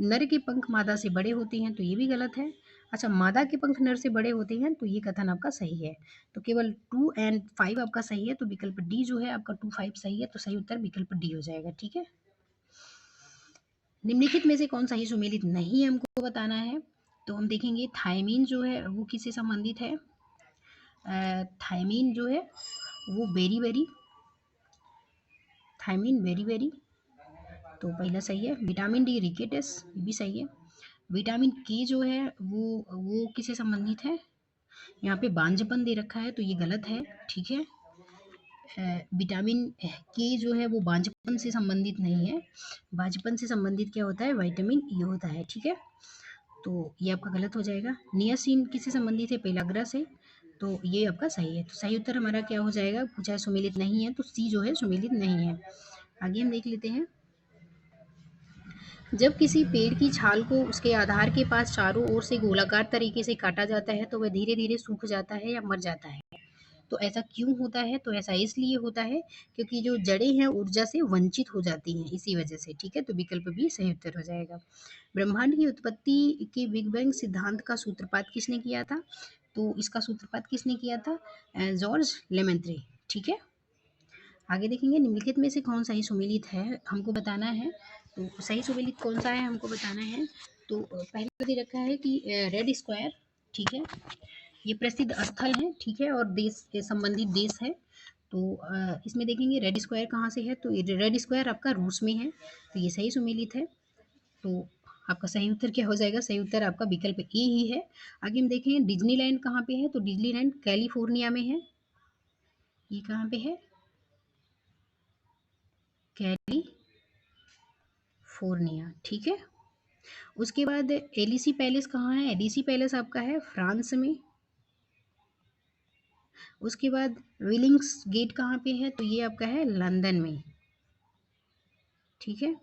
नर के पंख मादा से बड़े होते हैं, तो ये भी गलत है। अच्छा, मादा के पंख नर से बड़े होते हैं, तो ये कथन आपका सही है। तो केवल 2 एंड 5 आपका सही है, तो विकल्प डी जो है आपका 2, 5 सही है, तो सही उत्तर विकल्प डी हो जाएगा। ठीक है। निम्नलिखित में से कौन सा ही सुमेलित नहीं है हमको बताना है। तो हम देखेंगे थायमीन जो है वो किससे संबंधित है। थायमीन जो है वो beriberi, thiamine beriberi, तो पहला सही है। विटामिन डी रिकेटस, ये भी सही है। विटामिन के जो है वो किससे संबंधित है। यहाँ पे बांझपन दे रखा है, तो ये गलत है। ठीक है। विटामिन के जो है वो बांझपन से संबंधित नहीं है। बांझपन से संबंधित क्या होता है, विटामिन ई होता है। ठीक है, तो ये आपका गलत हो जाएगा। नियासिन किससे संबंधित है, पेलाग्रा से, तो ये आपका सही है। तो सही उत्तर हमारा क्या हो जाएगा, पूछा है सुमेलित नहीं है, तो सी जो है सुमेलित नहीं है। आगे हम देख लेते हैं। जब किसी पेड़ की छाल को उसके आधार के पास चारों ओर से गोलाकार तरीके से काटा जाता है, तो वह धीरे धीरे सूख जाता है या मर जाता है। तो ऐसा क्यों होता है, तो ऐसा इसलिए होता है क्योंकि जो जड़ें हैं ऊर्जा से वंचित हो जाती हैं, इसी वजह से। ठीक है, तो विकल्प भी सही उत्तर हो जाएगा। ब्रह्मांड की उत्पत्ति के बिग बैंग सिद्धांत का सूत्रपात किसने किया था, तो इसका सूत्रपात किसने किया था, जॉर्ज लेमेंत्रे। ठीक है। आगे देखेंगे निम्नलिखित में से कौन सा ही सुमेलित है हमको बताना है। तो सही सुमेलित कौन सा है हमको बताना है। तो पहले दे रखा है कि रेड स्क्वायर, ठीक है, ये प्रसिद्ध स्थल है। ठीक है, और देश से संबंधित देश है। तो इसमें देखेंगे रेड स्क्वायर कहाँ से है, तो रेड स्क्वायर आपका रूस में है, तो ये सही सुमेलित है। तो आपका सही उत्तर क्या हो जाएगा, सही उत्तर आपका विकल्प ए ही है। आगे हम देखें डिज्नीलैंड कहाँ पे है, तो डिज्नीलैंड कैलिफोर्निया में है। ये कहाँ पे है, कैलिफोर्निया। ठीक है। उसके बाद एलिसी पैलेस कहाँ है, एलिसी पैलेस आपका है फ्रांस में। उसके बाद विलिंग्स गेट कहाँ पे है, तो ये आपका है लंदन में। ठीक है,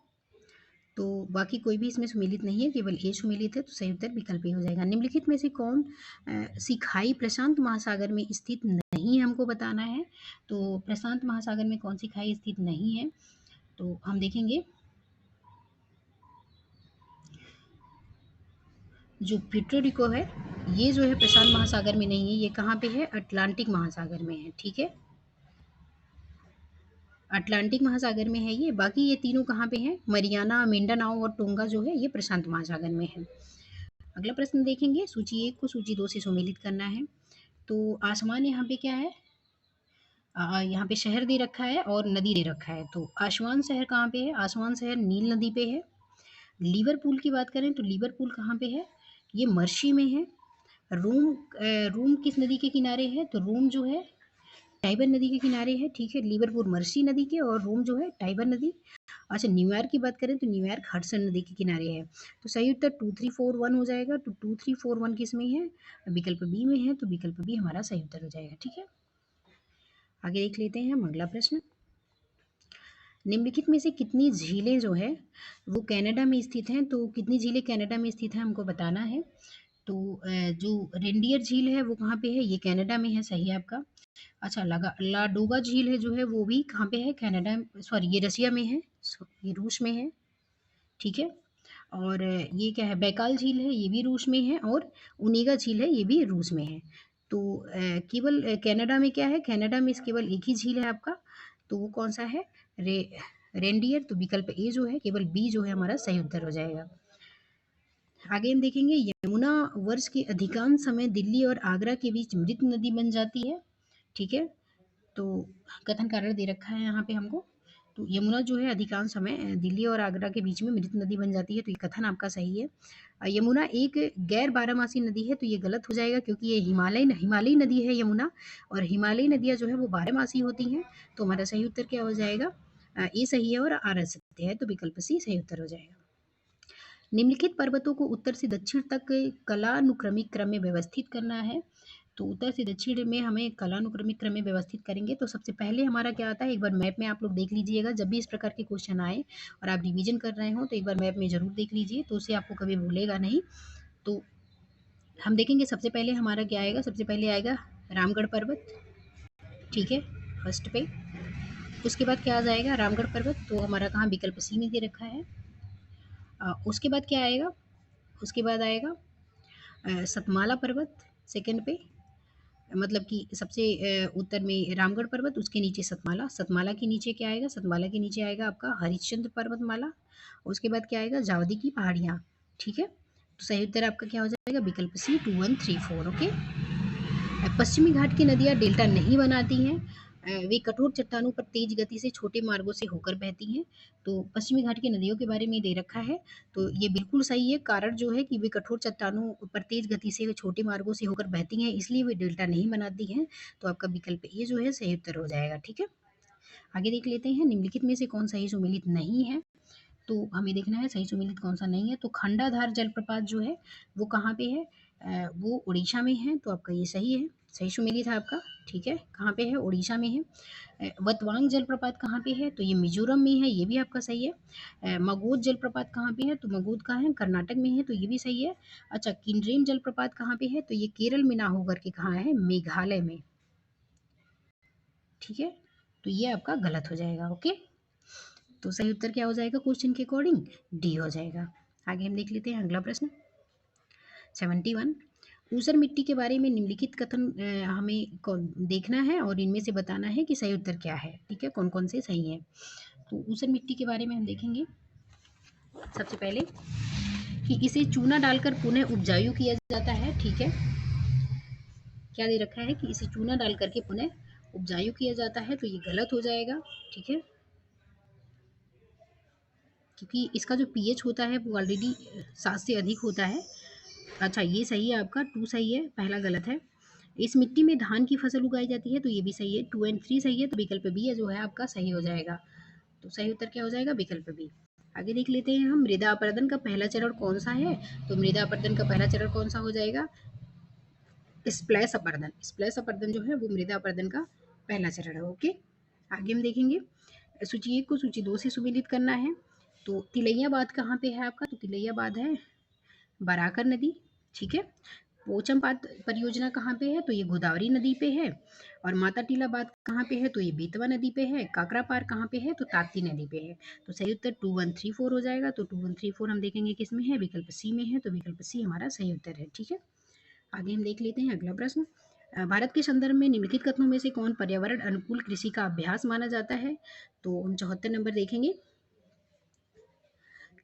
तो बाकी कोई भी इसमें सुमेलित नहीं है, केवल ए सुमेलित है, तो सही उत्तर विकल्प ए हो जाएगा। निम्नलिखित में से कौन सी खाई प्रशांत महासागर में स्थित नहीं है, हमको बताना है। तो प्रशांत महासागर में कौन सी खाई स्थित नहीं है, तो हम देखेंगे जो प्यूर्टो है, ये जो है प्रशांत महासागर में नहीं है, ये कहाँ पे है, अटलांटिक महासागर में है। ठीक है, अटलांटिक महासागर में है ये। बाकी ये तीनों कहाँ पे हैं, मरियाना, मिंडानाओ और टोंगा जो है ये प्रशांत महासागर में है। अगला प्रश्न देखेंगे, सूची 1 को सूची 2 से सुमेलित करना है। तो आसमान यहाँ पे क्या है, यहाँ पे शहर दे रखा है और नदी दे रखा है। तो आसमान शहर कहाँ पे है, आसमान शहर नील नदी पे है। लिवरपूल की बात करें तो लिवरपूल कहाँ पे है, ये मर्शी में है। रोम किस नदी के किनारे है, तो रोम जो है टाइबर नदी के किनारे है। ठीक है, लिवरपूल मर्सी नदी के और रोम जो है टाइबर नदी। अच्छा, न्यूयॉर्क की बात करें तो न्यूयॉर्क हडसन नदी के किनारे है। तो सही उत्तर 2, 3, 4, 1 हो जाएगा। तो 2, 3, 4, 1 किस में है, विकल्प बी में है, तो विकल्प बी हमारा सही उत्तर हो जाएगा। ठीक है, आगे देख लेते हैं हम अगला प्रश्न। निम्नलिखित में से कितनी झीलें जो है वो कनाडा में स्थित हैं, तो कितनी झीलें कनाडा में स्थित हैं हमको बताना है। तो जो रेंडियर झील है वो कहाँ पे है, ये कनाडा में है, सही है आपका। अच्छा, लगा लाडोगा झील है जो है वो भी कहाँ पे है, कनाडा, सॉरी ये रसिया में है, ये रूस में है। ठीक है, और ये क्या है, बैकाल झील है, ये भी रूस में है, और उनेगा झील है, ये भी रूस में है। तो केवल कनाडा में क्या है, कनाडा में केवल एक ही झील है आपका, तो वो कौन सा है, रेंडियर। तो विकल्प ए जो है, केवल बी जो है हमारा सही उत्तर हो जाएगा। आगे हम देखेंगे यमुना वर्ष के अधिकांश समय दिल्ली और आगरा के बीच मृत नदी बन जाती है। ठीक है, तो कथन कारण दे रखा है यहाँ पे हमको। तो यमुना जो है अधिकांश समय दिल्ली और आगरा के बीच में मृत नदी बन जाती है, तो ये कथन आपका सही है। यमुना एक गैर बारहमासी नदी है, तो ये गलत हो जाएगा क्योंकि ये हिमालयी नदी है यमुना, और हिमालयी नदियाँ जो है वो बारहमासी होती हैं। तो हमारा सही उत्तर क्या हो जाएगा, ए सही है और आर असत्य है, तो विकल्प सी सही उत्तर हो जाएगा। निम्नलिखित पर्वतों को उत्तर से दक्षिण तक कलानुक्रमिक क्रम में व्यवस्थित करना है। तो उत्तर से दक्षिण में हमें कलानुक्रमिक क्रम में व्यवस्थित करेंगे। तो सबसे पहले हमारा क्या आता है, एक बार मैप में आप लोग देख लीजिएगा, जब भी इस प्रकार के क्वेश्चन आए और आप रिवीजन कर रहे हो तो एक बार मैप में ज़रूर देख लीजिए, तो उससे आपको कभी भूलेगा नहीं। तो हम देखेंगे सबसे पहले हमारा क्या आएगा, सबसे पहले आएगा रामगढ़ पर्वत, ठीक है, फर्स्ट पे। उसके बाद क्या आ जाएगा, रामगढ़ पर्वत तो हमारा कहाँ विकल्प सी में दे रखा है। उसके बाद क्या आएगा, उसके बाद आएगा सतमाला पर्वत सेकंड पे, मतलब कि सबसे उत्तर में रामगढ़ पर्वत, उसके नीचे सतमाला, सतमाला के नीचे क्या आएगा, सतमाला के नीचे आएगा आपका हरिश्चंद्र पर्वतमाला, उसके बाद क्या आएगा, जावदी की पहाड़ियाँ, ठीक है। तो सही उत्तर आपका क्या हो जाएगा, विकल्प सी 2 1 3 4। ओके। पश्चिमी घाट की नदियाँ डेल्टा नहीं बनाती हैं, वे कठोर चट्टानों पर तेज गति से छोटे मार्गों से होकर बहती हैं। तो पश्चिमी घाट की नदियों के बारे में दे रखा है, तो ये बिल्कुल सही है। कारण जो है कि वे कठोर चट्टानों पर तेज गति से छोटे मार्गों से होकर बहती हैं, इसलिए वे डेल्टा नहीं बनाती हैं। तो आपका विकल्प ये जो है सही उत्तर हो जाएगा, ठीक है। आगे देख लेते हैं, निम्नलिखित में से कौन सही सुमेलित नहीं है। तो हमें देखना है सही सुमेलित कौन सा नहीं है। तो खंडाधार जलप्रपात जो है वो कहाँ पे है, वो उड़ीसा में है, तो आपका ये सही है, सही सुमेलित है आपका, ठीक है। कहाँ पे है, उड़ीसा में है। वतवांग जलप्रपात कहाँ पे है, तो ये मिजोरम में है, ये भी आपका सही है। मगोद जलप्रपात कहाँ पे है, तो मगोद कहाँ है, कर्नाटक में है, तो ये भी सही है। अच्छा, किन्ड्रेन जलप्रपात कहाँ पे है, तो ये केरल में ना होकर के कहाँ है, मेघालय में, ठीक है। तो ये आपका गलत हो जाएगा, ओके। तो सही उत्तर क्या हो जाएगा क्वेश्चन के अकॉर्डिंग, डी हो जाएगा। आगे हम देख लेते हैं अगला प्रश्न 71। ऊसर मिट्टी के बारे में निम्नलिखित कथन हमें देखना है और इनमें से बताना है कि सही उत्तर क्या है, ठीक है, कौन कौन से सही है। तो ऊसर मिट्टी के बारे में हम देखेंगे सबसे पहले कि इसे चूना डालकर पुनः उपजाऊ किया जाता है, ठीक है। क्या दे रखा है कि इसे चूना डाल करके पुनः उपजाऊ किया जाता है, तो ये गलत हो जाएगा, ठीक है, क्योंकि इसका जो पीएच होता है वो ऑलरेडी 7 से अधिक होता है। अच्छा, ये सही है आपका, 2 सही है, पहला गलत है। इस मिट्टी में धान की फसल उगाई जाती है, तो ये भी सही है, 2 एंड 3 सही है, तो विकल्प बी है जो है आपका सही हो जाएगा। तो सही उत्तर क्या हो जाएगा, विकल्प बी। आगे देख लेते हैं हम, मृदा अपरदन का पहला चरण कौन सा है। तो मृदा अपरदन का पहला चरण कौन सा हो जाएगा, स्प्लैश अपरदन। स्प्लैश अपरदन जो है वो मृदा अपरदन का पहला चरण है, ओके। आगे हम देखेंगे सूची 1 को सूची 2 से सुमेलित करना है। तो तिलैयाबाद कहाँ पे है आपका, तो तिलैयाबाद है बराकर नदी, ठीक है। पोचमपात परियोजना कहाँ पे है, तो ये गोदावरी नदी पे है। और माता टीला बात कहाँ पे है, तो ये बेतवा नदी पे है। काकरा पार कहाँ पे है, तो ताप्ती नदी पे है। तो सही उत्तर 2 1 3 4 हो जाएगा। तो 2 1 3 4 हम देखेंगे किस में है, विकल्प सी में है, तो विकल्प सी हमारा सही उत्तर है, ठीक है। आगे हम देख लेते हैं अगला प्रश्न। भारत के संदर्भ में निम्नलिखित कथनों में से कौन पर्यावरण अनुकूल कृषि का अभ्यास माना जाता है। तो हम 74 नंबर देखेंगे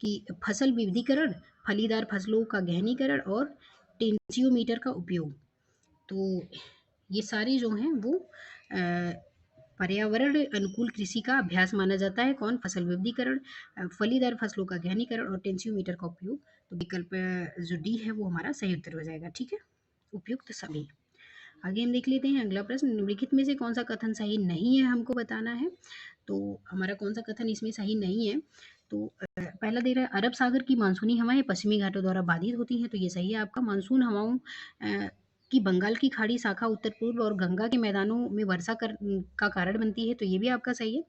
कि फसल विविधीकरण, फलीदार फसलों का गहनीकरण और टेंसियोमीटर का उपयोग। तो ये सारे जो हैं वो पर्यावरण अनुकूल कृषि का अभ्यास माना जाता है। कौन, फसल विविधीकरण, फलीदार फसलों का गहनीकरण और टेंसियोमीटर का उपयोग। तो विकल्प जो डी है वो हमारा सही उत्तर हो जाएगा, ठीक है, उपयुक्त सभी। आगे हम देख लेते हैं अगला प्रश्न, निम्नलिखित में से कौन सा कथन सही नहीं है हमको बताना है। तो हमारा कौन सा कथन इसमें सही नहीं है। तो पहला दे रहा है, अरब सागर की मानसूनी हवाएं पश्चिमी घाटों द्वारा बाधित होती हैं, तो ये सही है आपका। मानसून हवाओं की बंगाल की खाड़ी शाखा उत्तर पूर्व और गंगा के मैदानों में का कारण बनती है, तो ये भी आपका सही है।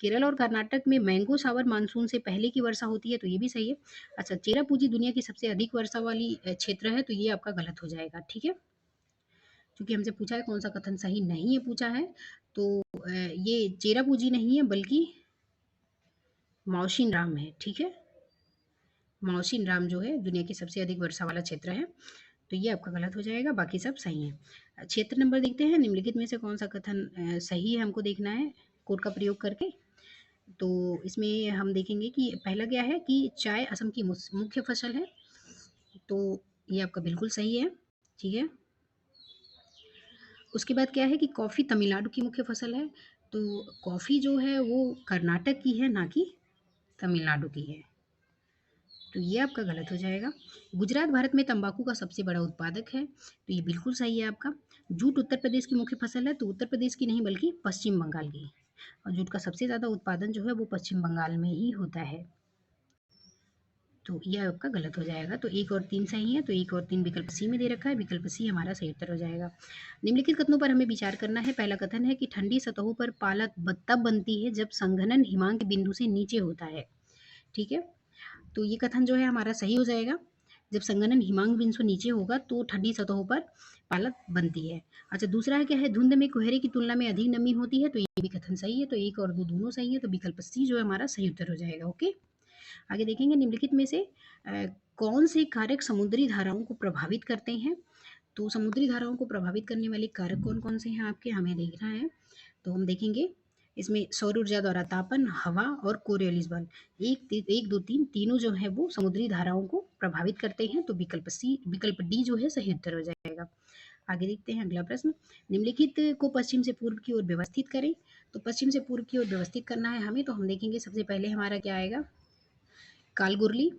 केरल और कर्नाटक में मैंगो शावर मानसून से पहले की वर्षा होती है, तो ये भी सही है। अच्छा, चेरापूंजी दुनिया की सबसे अधिक वर्षा वाली क्षेत्र है, तो ये आपका गलत हो जाएगा, ठीक है, क्योंकि हमसे पूछा है कौन सा कथन सही नहीं है पूछा है। तो ये चेरापूंजी नहीं है बल्कि मौशिन राम है, ठीक है। मौशिन राम जो है दुनिया की सबसे अधिक वर्षा वाला क्षेत्र है, तो ये आपका गलत हो जाएगा, बाकी सब सही है। क्षेत्र नंबर देखते हैं, निम्नलिखित में से कौन सा कथन सही है हमको देखना है कोड का प्रयोग करके। तो इसमें हम देखेंगे कि पहला क्या है कि चाय असम की मुख्य फसल है, तो ये आपका बिल्कुल सही है, ठीक है। उसके बाद क्या है कि कॉफ़ी तमिलनाडु की मुख्य फसल है, तो कॉफ़ी जो है वो कर्नाटक की है, ना कि तमिलनाडु की है, तो ये आपका गलत हो जाएगा। गुजरात भारत में तंबाकू का सबसे बड़ा उत्पादक है, तो ये बिल्कुल सही है आपका। जूट उत्तर प्रदेश की मुख्य फसल है, तो उत्तर प्रदेश की नहीं बल्कि पश्चिम बंगाल की, और जूट का सबसे ज़्यादा उत्पादन जो है वो पश्चिम बंगाल में ही होता है, तो यह आपका गलत हो जाएगा। तो 1 और 3 सही है, तो 1 और 3 विकल्प सी में दे रखा है, विकल्प सी हमारा सही उत्तर हो जाएगा। निम्नलिखित कथनों पर हमें विचार करना है। पहला कथन है कि ठंडी सतहों पर पालक तब बनती है जब संघनन हिमांक बिंदु से नीचे होता है, ठीक है। तो ये कथन जो है हमारा सही हो जाएगा। जब संघनन हिमांक बिंदु से नीचे होगा तो ठंडी सतहों पर पालक बनती है। अच्छा, दूसरा है क्या है, धुंध में कोहरे की तुलना में अधिक नमी होती है, तो ये भी कथन सही है। तो 1 और 2 दोनों सही है, तो विकल्प सी जो है हमारा सही उत्तर हो जाएगा। ओके, आगे देखेंगे निम्नलिखित में से कौन से कारक समुद्री धाराओं को प्रभावित करते हैं। तो समुद्री धाराओं को प्रभावित करने वाले कारक कौन कौन से हैं आपके, हमें देखना है। तो हम देखेंगे इसमें सौर ऊर्जा द्वारा तापन, हवा और कोरियोलिस बल, एक दो तीन तीनों जो है वो समुद्री धाराओं को प्रभावित करते हैं। तो विकल्प डी जो है सही उत्तर हो जाएगा। आगे देखते हैं अगला प्रश्न, निम्नलिखित को पश्चिम से पूर्व की ओर व्यवस्थित करें। तो पश्चिम से पूर्व की ओर व्यवस्थित करना है हमें, तो हम देखेंगे सबसे पहले हमारा क्या आएगा, कालगुरली।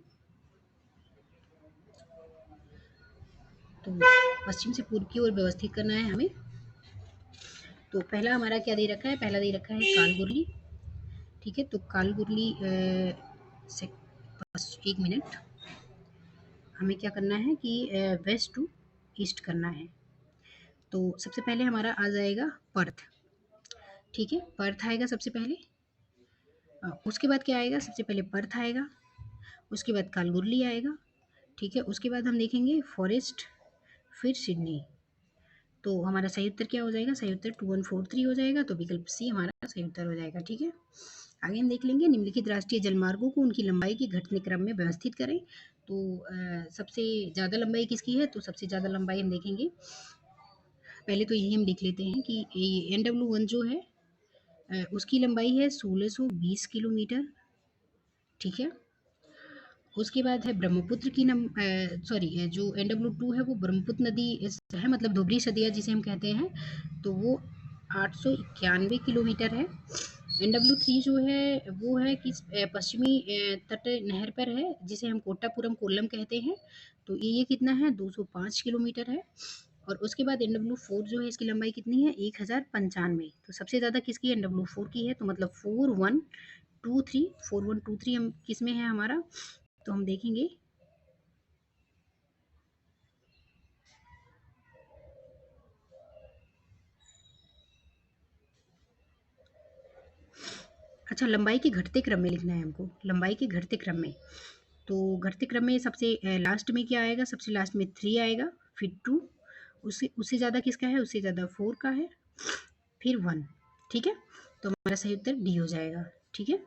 तो पश्चिम से पूर्व की ओर व्यवस्थित करना है हमें। तो पहला हमारा क्या दे रखा है, पहला दे रखा है कालगुरली। ठीक है, तो कालगुरली एक मिनट, हमें क्या करना है कि वेस्ट टू ईस्ट करना है। तो सबसे पहले हमारा आ जाएगा पर्थ। ठीक है, पर्थ आएगा सबसे पहले। उसके बाद क्या आएगा, सबसे पहले पर्थ आएगा, उसके बाद कालगुरली आएगा। ठीक है, उसके बाद हम देखेंगे फॉरेस्ट, फिर सिडनी। तो हमारा सही उत्तर क्या हो जाएगा, सही उत्तर 2143 हो जाएगा। तो विकल्प सी हमारा सही उत्तर हो जाएगा। ठीक है, आगे हम देख लेंगे निम्नलिखित राष्ट्रीय जलमार्गों को उनकी लंबाई के घटने क्रम में व्यवस्थित करें। तो सबसे ज़्यादा लंबाई किसकी है, तो सबसे ज़्यादा लंबाई हम देखेंगे, पहले तो यही हम देख लेते हैं कि NW1 जो है उसकी लंबाई है 1620 किलोमीटर। ठीक है, उसके बाद है ब्रह्मपुत्र की जो NW2 है वो ब्रह्मपुत्र नदी है, मतलब धुबरी सदिया जिसे हम कहते हैं, तो वो 891 किलोमीटर है। NW3 जो है वो है कि पश्चिमी तट नहर पर है, जिसे हम कोट्टापुरम कोल्लम कहते हैं। तो ये कितना है, 205 किलोमीटर है। और उसके बाद NW4 जो है इसकी लंबाई कितनी है, 1095। तो सबसे ज़्यादा किसकी है, NW4 की है। तो मतलब 4123 हम किस में है हमारा, तो हम देखेंगे अच्छा, लंबाई के घटते क्रम में लिखना है हमको, लंबाई के घटते क्रम में। तो घटते क्रम में सबसे लास्ट में क्या आएगा, सबसे लास्ट में 3 आएगा, फिर 2, उससे उससे ज़्यादा किसका है, उससे ज़्यादा 4 का है, फिर 1। ठीक है, तो हमारा सही उत्तर डी हो जाएगा। ठीक है,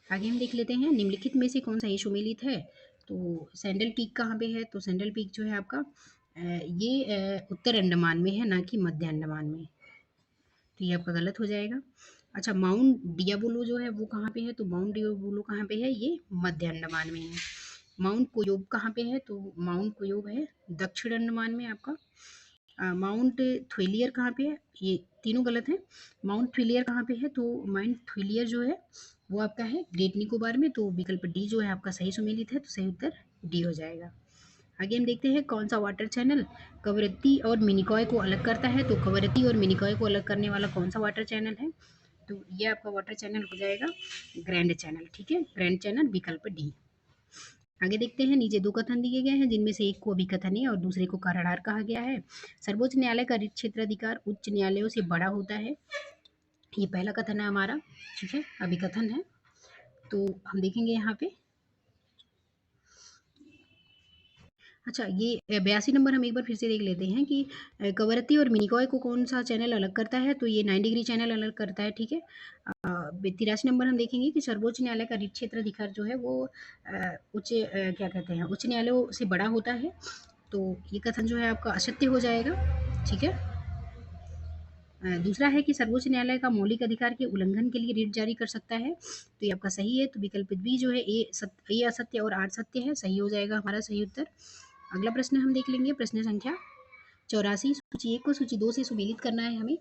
आगे हम देख लेते हैं निम्नलिखित में से कौन सा ये सुमेलित है। तो सैंडल पीक कहाँ पे है, तो सैंडल पीक जो है आपका उत्तर अंडमान में है, ना कि मध्य अंडमान में। तो ये आपका गलत हो जाएगा। अच्छा, माउंट डियाबोलो जो है वो कहाँ पे है, तो माउंट डियाबोलो कहाँ पे है, ये मध्य अंडमान में है। माउंट कोयोब कहाँ पे है, तो माउंट कोयोब है दक्षिण अंडमान में आपका। माउंट थ्वेलियर कहाँ पे है, ये तीनों गलत है। माउंट थ्वेलियर कहाँ पे है, तो माउंट थ्वेलियर जो है वो आपका है ग्रेट निकोबार में। तो विकल्प डी जो है आपका सही सुमेलित है, तो सही उत्तर डी हो जाएगा। आगे हम देखते हैं कौन सा वाटर चैनल कवरत्ती और मिनिकॉय को अलग करता है। तो कवरत्ती और मिनिकॉय को अलग करने वाला कौन सा वाटर चैनल है, तो ये आपका वाटर चैनल हो जाएगा ग्रैंड चैनल। ठीक है, ग्रैंड चैनल विकल्प डी। आगे देखते हैं, नीचे 2 कथन दिए गए हैं, जिनमें से एक को अभिकथन है और दूसरे को काराधार कहा गया है। सर्वोच्च न्यायालय का रिट क्षेत्राधिकार उच्च न्यायालयों से बड़ा होता है, ये पहला कथन है हमारा। ठीक है, अभिकथन है। तो हम देखेंगे यहाँ पे, अच्छा ये 82 नंबर हम एक बार फिर से देख लेते हैं कि कवरत्ती और मिनिकॉय को कौन सा चैनल अलग करता है, तो ये 9 डिग्री चैनल अलग करता है। ठीक है, 83 नंबर हम देखेंगे कि सर्वोच्च न्यायालय का रिट क्षेत्र अधिकार जो है वो क्या कहते हैं, उच्च न्यायालयों से बड़ा होता है। तो ये कथन जो है आपका असत्य हो जाएगा। ठीक है, दूसरा है कि सर्वोच्च न्यायालय का मौलिक अधिकार के उल्लंघन के लिए रिट जारी कर सकता है, तो ये आपका सही है। तो विकल्प बी जो है ये असत्य और 8 सत्य है, सही हो जाएगा हमारा सही उत्तर। अगला प्रश्न हम देख लेंगे, प्रश्न संख्या 84, सूची 1 को सूची 2 से सुमेलित करना है हमें।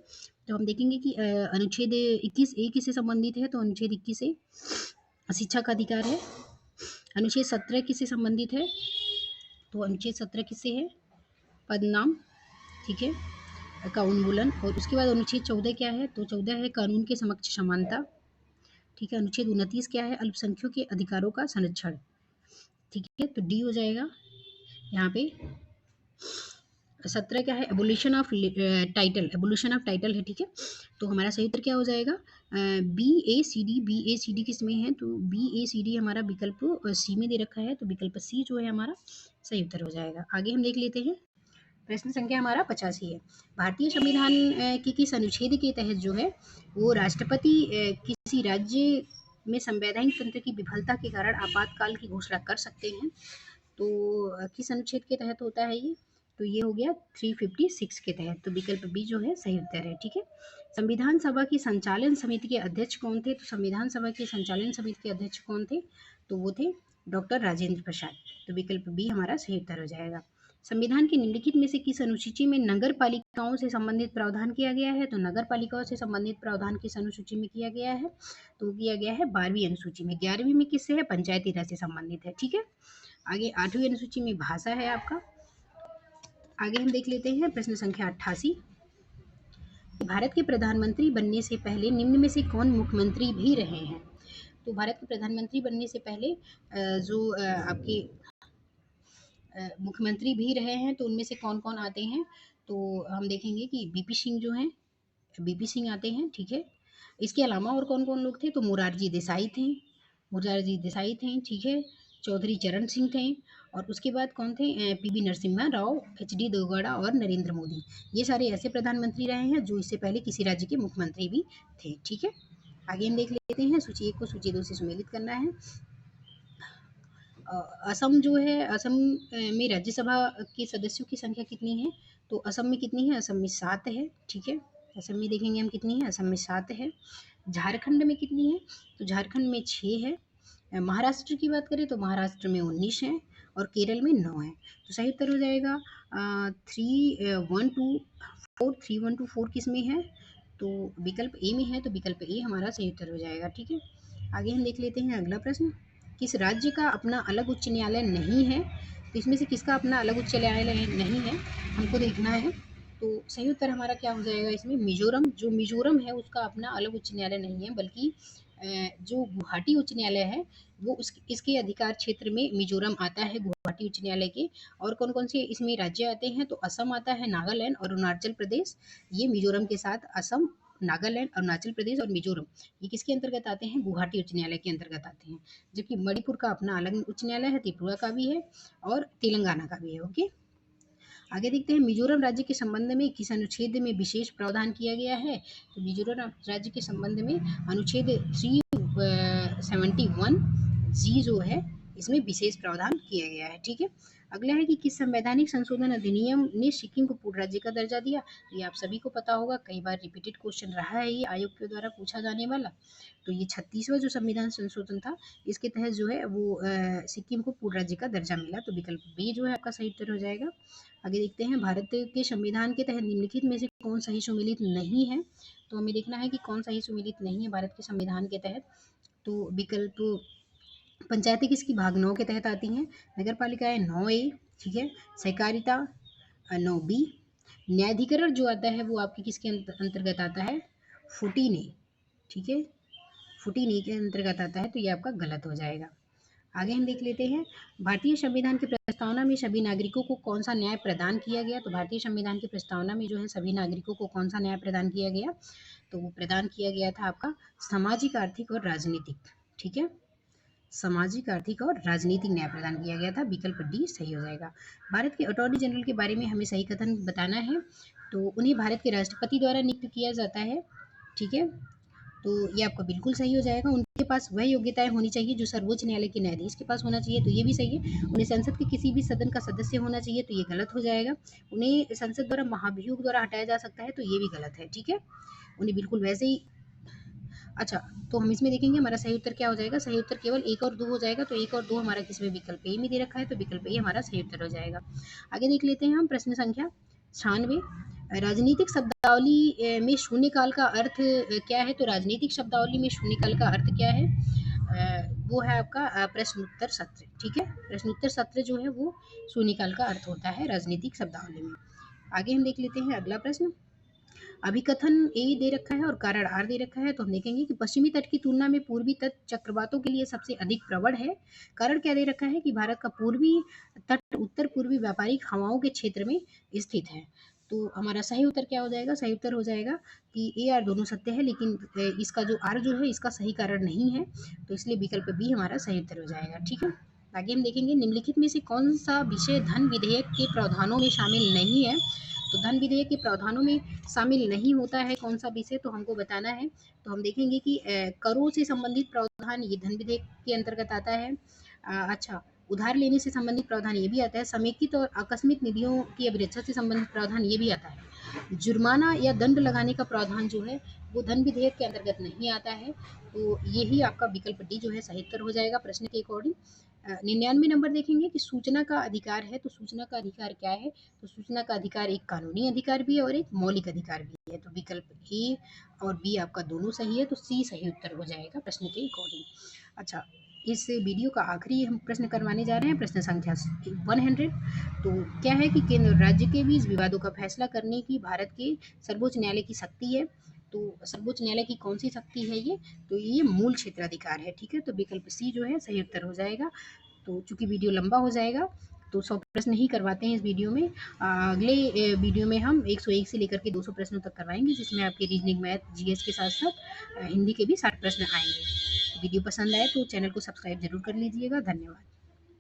तो हम देखेंगे कि अनुच्छेद 21 ए किससे संबंधित है, तो अनुच्छेद 21 से शिक्षा का अधिकार है। अनुच्छेद 17 किससे संबंधित है, तो अनुच्छेद 17 किससे है, पदनाम। ठीक है, का उन्मूलन। और उसके बाद अनुच्छेद 14 क्या है, तो 14 है कानून के समक्ष समानता। ठीक है, अनुच्छेद 29 क्या है, अल्पसंख्यकों के अधिकारों का संरक्षण। ठीक है, तो डी हो जाएगा यहाँ पे। 17 क्या है, abolition of title, abolition of title है। ठीक है, तो हमारा सही उत्तर क्या हो जाएगा, BACD किस में है, तो BACD हमारा विकल्प सी में दे रखा है। तो विकल्प सी जो है हमारा सही उत्तर हो जाएगा। आगे हम देख लेते हैं, प्रश्न संख्या हमारा 85 है। भारतीय संविधान के किस अनुच्छेद के तहत जो है वो राष्ट्रपति किसी राज्य में संवैधानिक तंत्र की विफलता के कारण आपातकाल की घोषणा कर सकते हैं? तो किस अनुच्छेद के तहत होता है ये? तो ये हो गया 356 के तहत। तो विकल्प बी जो है सही उत्तर है। ठीक है। संविधान सभा की संचालन समिति के अध्यक्ष कौन थे? तो संविधान सभा की संचालन समिति के अध्यक्ष कौन थे? तो वो थे डॉक्टर राजेंद्र प्रसाद। तो विकल्प बी हमारा सही उत्तर हो जाएगा। संविधान के निम्नलिखित में से किस अनुसूची में नगर पालिकाओं से संबंधित प्रावधान किया गया है? तो नगर पालिकाओं से संबंधित प्रावधान किस अनुसूची में किया गया है? तो किया गया है 12वीं अनुसूची में। 11वीं में किससे है? पंचायती राज से संबंधित है। ठीक है। आगे 8वीं अनुसूची में भाषा है आपका। आगे हम देख लेते हैं प्रश्न संख्या 88। भारत के प्रधानमंत्री बनने से पहले निम्न में से कौन मुख्यमंत्री भी रहे हैं? तो भारत के प्रधानमंत्री बनने से पहले जो आपके मुख्यमंत्री भी रहे हैं, तो उनमें से कौन कौन आते हैं? तो हम देखेंगे कि बीपी सिंह जो हैं, बीपी सिंह आते हैं। ठीक है। इसके अलावा और कौन कौन लोग थे? तो मोरारजी देसाई थे, मोरारजी देसाई थे। ठीक है। चौधरी चरण सिंह थे। और उसके बाद कौन थे? पीवी नरसिम्हा राव, एचडी देवगौड़ा और नरेंद्र मोदी। ये सारे ऐसे प्रधानमंत्री रहे हैं जो इससे पहले किसी राज्य के मुख्यमंत्री भी थे। ठीक है। आगे हम देख लेते हैं, सूची 1 को सूची 2 से सुमेलित करना है। असम जो है, असम में राज्यसभा के सदस्यों की संख्या कितनी है? तो असम में कितनी है? असम में 7 है। ठीक है। असम में देखेंगे हम कितनी है, असम में 7 है। झारखंड में कितनी है? तो झारखंड में 6 है। महाराष्ट्र की बात करें तो महाराष्ट्र में 19 है और केरल में 9 है। तो सही उत्तर हो जाएगा 312 किस में है? तो विकल्प ए में है। तो विकल्प ए हमारा सही उत्तर हो जाएगा। ठीक है। आगे हम देख लेते हैं अगला प्रश्न। किस राज्य का अपना अलग उच्च न्यायालय नहीं है? तो इसमें से किसका अपना अलग उच्च न्यायालय नहीं है, हमको देखना है। तो सही उत्तर हमारा क्या हो जाएगा इसमें? मिजोरम। जो मिजोरम है उसका अपना अलग उच्च न्यायालय नहीं है, बल्कि जो गुवाहाटी उच्च न्यायालय है वो इसके अधिकार क्षेत्र में मिजोरम आता है, गुवाहाटी उच्च न्यायालय के। और कौन कौन से इसमें राज्य आते हैं? तो असम आता है, नागालैंड और अरुणाचल प्रदेश। ये मिजोरम के साथ असम, नागालैंड, अरुणाचल प्रदेश और मिजोरम ये किसके अंतर्गत आते हैं? गुवाहाटी उच्च न्यायालय के अंतर्गत आते हैं। जबकि मणिपुर का अपना अलग उच्च न्यायालय है, त्रिपुरा का भी है और तेलंगाना का भी है। ओके। आगे देखते हैं, मिजोरम राज्य के संबंध में किस अनुच्छेद में विशेष प्रावधान किया गया है? तो मिजोरम राज्य के संबंध में अनुच्छेद 371 जी जो है इसमें विशेष प्रावधान किया गया है। ठीक है। अगला है कि किस संवैधानिक संशोधन अधिनियम ने सिक्किम को पूर्ण राज्य का दर्जा दिया? ये आप सभी को पता होगा, कई बार रिपीटेड क्वेश्चन रहा है ये आयोग के द्वारा पूछा जाने वाला। तो ये 36वां जो संविधान संशोधन था, इसके तहत जो है वो सिक्किम को पूर्ण राज्य का दर्जा मिला। तो विकल्प बी जो है आपका सही उत्तर हो जाएगा। आगे देखते हैं, भारत के संविधान के तहत निम्नलिखित में से कौन सही सुमेलित नहीं है? तो हमें देखना है कि कौन सही सुमेलित नहीं है भारत के संविधान के तहत। तो विकल्प पंचायतें किसकी भाग 9 के तहत आती हैं? नगर पालिकाएं 9A। ठीक है। सहकारिता 9B। न्यायाधिकरण जो आता है वो आपके किसके अंतर्गत आता है? 14A। ठीक है। 14A के अंतर्गत आता है, तो ये आपका गलत हो जाएगा। आगे हम देख लेते हैं, भारतीय संविधान की प्रस्तावना में सभी नागरिकों को कौन सा न्याय प्रदान किया गया? तो भारतीय संविधान की प्रस्तावना में जो है सभी नागरिकों को कौन सा न्याय प्रदान किया गया? तो वो प्रदान किया गया था आपका सामाजिक, आर्थिक और राजनीतिक। ठीक है। सामाजिक, आर्थिक और राजनीतिक न्याय प्रदान किया गया था। विकल्प डी सही हो जाएगा। भारत के अटॉर्नी जनरल के बारे में हमें सही कथन बताना है। तो उन्हें भारत के राष्ट्रपति द्वारा नियुक्त किया जाता है। ठीक है। तो ये आपका बिल्कुल सही हो जाएगा। उनके पास वह योग्यताएं होनी चाहिए जो सर्वोच्च न्यायालय के न्यायाधीश के पास होना चाहिए, तो ये भी सही है। उन्हें संसद के किसी भी सदन का सदस्य होना चाहिए, तो ये गलत हो जाएगा। उन्हें संसद द्वारा महाभियोग द्वारा हटाया जा सकता है, तो ये भी गलत है। ठीक है। उन्हें बिल्कुल वैसे ही। अच्छा, तो हम इसमें देखेंगे हमारा सही उत्तर क्या हो जाएगा। सही उत्तर केवल 1 और 2 हो जाएगा। तो 1 और 2 हमारा किसमें? विकल्प ए में दे रखा है, तो विकल्प ए हमारा सही उत्तर हो जाएगा। आगे देख लेते हैं हम प्रश्न संख्या 96। राजनीतिक शब्दावली में शून्यकाल का अर्थ क्या है? तो राजनीतिक शब्दावली में शून्यकाल का अर्थ क्या है? वो है आपका प्रश्नोत्तर सत्र। ठीक है। प्रश्नोत्तर सत्र जो है वो शून्यकाल का अर्थ होता है राजनीतिक शब्दावली में। आगे हम देख लेते हैं अगला प्रश्न। अभिकथन ए दे रखा है और कारण आर दे रखा है। तो हम देखेंगे कि पश्चिमी तट की तुलना में पूर्वी तट चक्रवातों के लिए सबसे अधिक प्रबल है। कारण क्या दे रखा है? कि भारत का पूर्वी तट उत्तर पूर्वी व्यापारिक हवाओं के क्षेत्र में स्थित है। तो हमारा सही उत्तर क्या हो जाएगा? सही उत्तर हो जाएगा कि ए आर दोनों सत्य है, लेकिन इसका जो आर जो है इसका सही कारण नहीं है, तो इसलिए विकल्प बी हमारा सही उत्तर हो जाएगा। ठीक है। आगे हम देखेंगे निम्नलिखित में से कौन सा विषय धन विधेयक के प्रावधानों में शामिल नहीं है। तो धन विधेयक के प्रावधानों में शामिल नहीं होता है कौन सा विषय, तो हमको बताना है। तो हम देखेंगे कि करों से संबंधित प्रावधान ये धन विधेयक के अंतर्गत आता है। अच्छा, उधार लेने से संबंधित प्रावधान ये भी आता है। समेकित और आकस्मिक निधियों की अभिरक्षा से संबंधित प्रावधान ये भी आता है। जुर्माना या दंड लगाने का प्रावधान जो है वो धन विधेयक के अंतर्गत नहीं आता है। तो यही आपका विकल्प डी जो है सही उत्तर हो जाएगा प्रश्न के अकॉर्डिंग। 99 नंबर देखेंगे कि सूचना का अधिकार है। तो सूचना का अधिकार क्या है? तो सूचना का अधिकार एक कानूनी अधिकार भी है और एक मौलिक अधिकार भी है। तो विकल्प ए और बी आपका दोनों सही है, तो सी सही उत्तर हो जाएगा प्रश्न के अकॉर्डिंग। अच्छा, इस वीडियो का आखिरी हम प्रश्न करवाने जा रहे हैं, प्रश्न संख्या 100। तो क्या है कि केंद्र और राज्य के बीच विवादों का फैसला करने की भारत के सर्वोच्च न्यायालय की शक्ति है। तो सर्वोच्च न्यायालय की कौन सी शक्ति है ये? तो ये मूल क्षेत्राधिकार है। ठीक है, तो विकल्प सी जो है सही उत्तर हो जाएगा। तो चूंकि वीडियो लंबा हो जाएगा तो 100 प्रश्न ही करवाते हैं इस वीडियो में। अगले वीडियो में हम 101 से लेकर के 200 प्रश्नों तक करवाएंगे, जिसमें आपके रीजनिंग, मैथ, जीएस के साथ साथ हिंदी के भी 60 प्रश्न आएंगे। वीडियो पसंद आए तो चैनल को सब्सक्राइब जरूर कर लीजिएगा। धन्यवाद।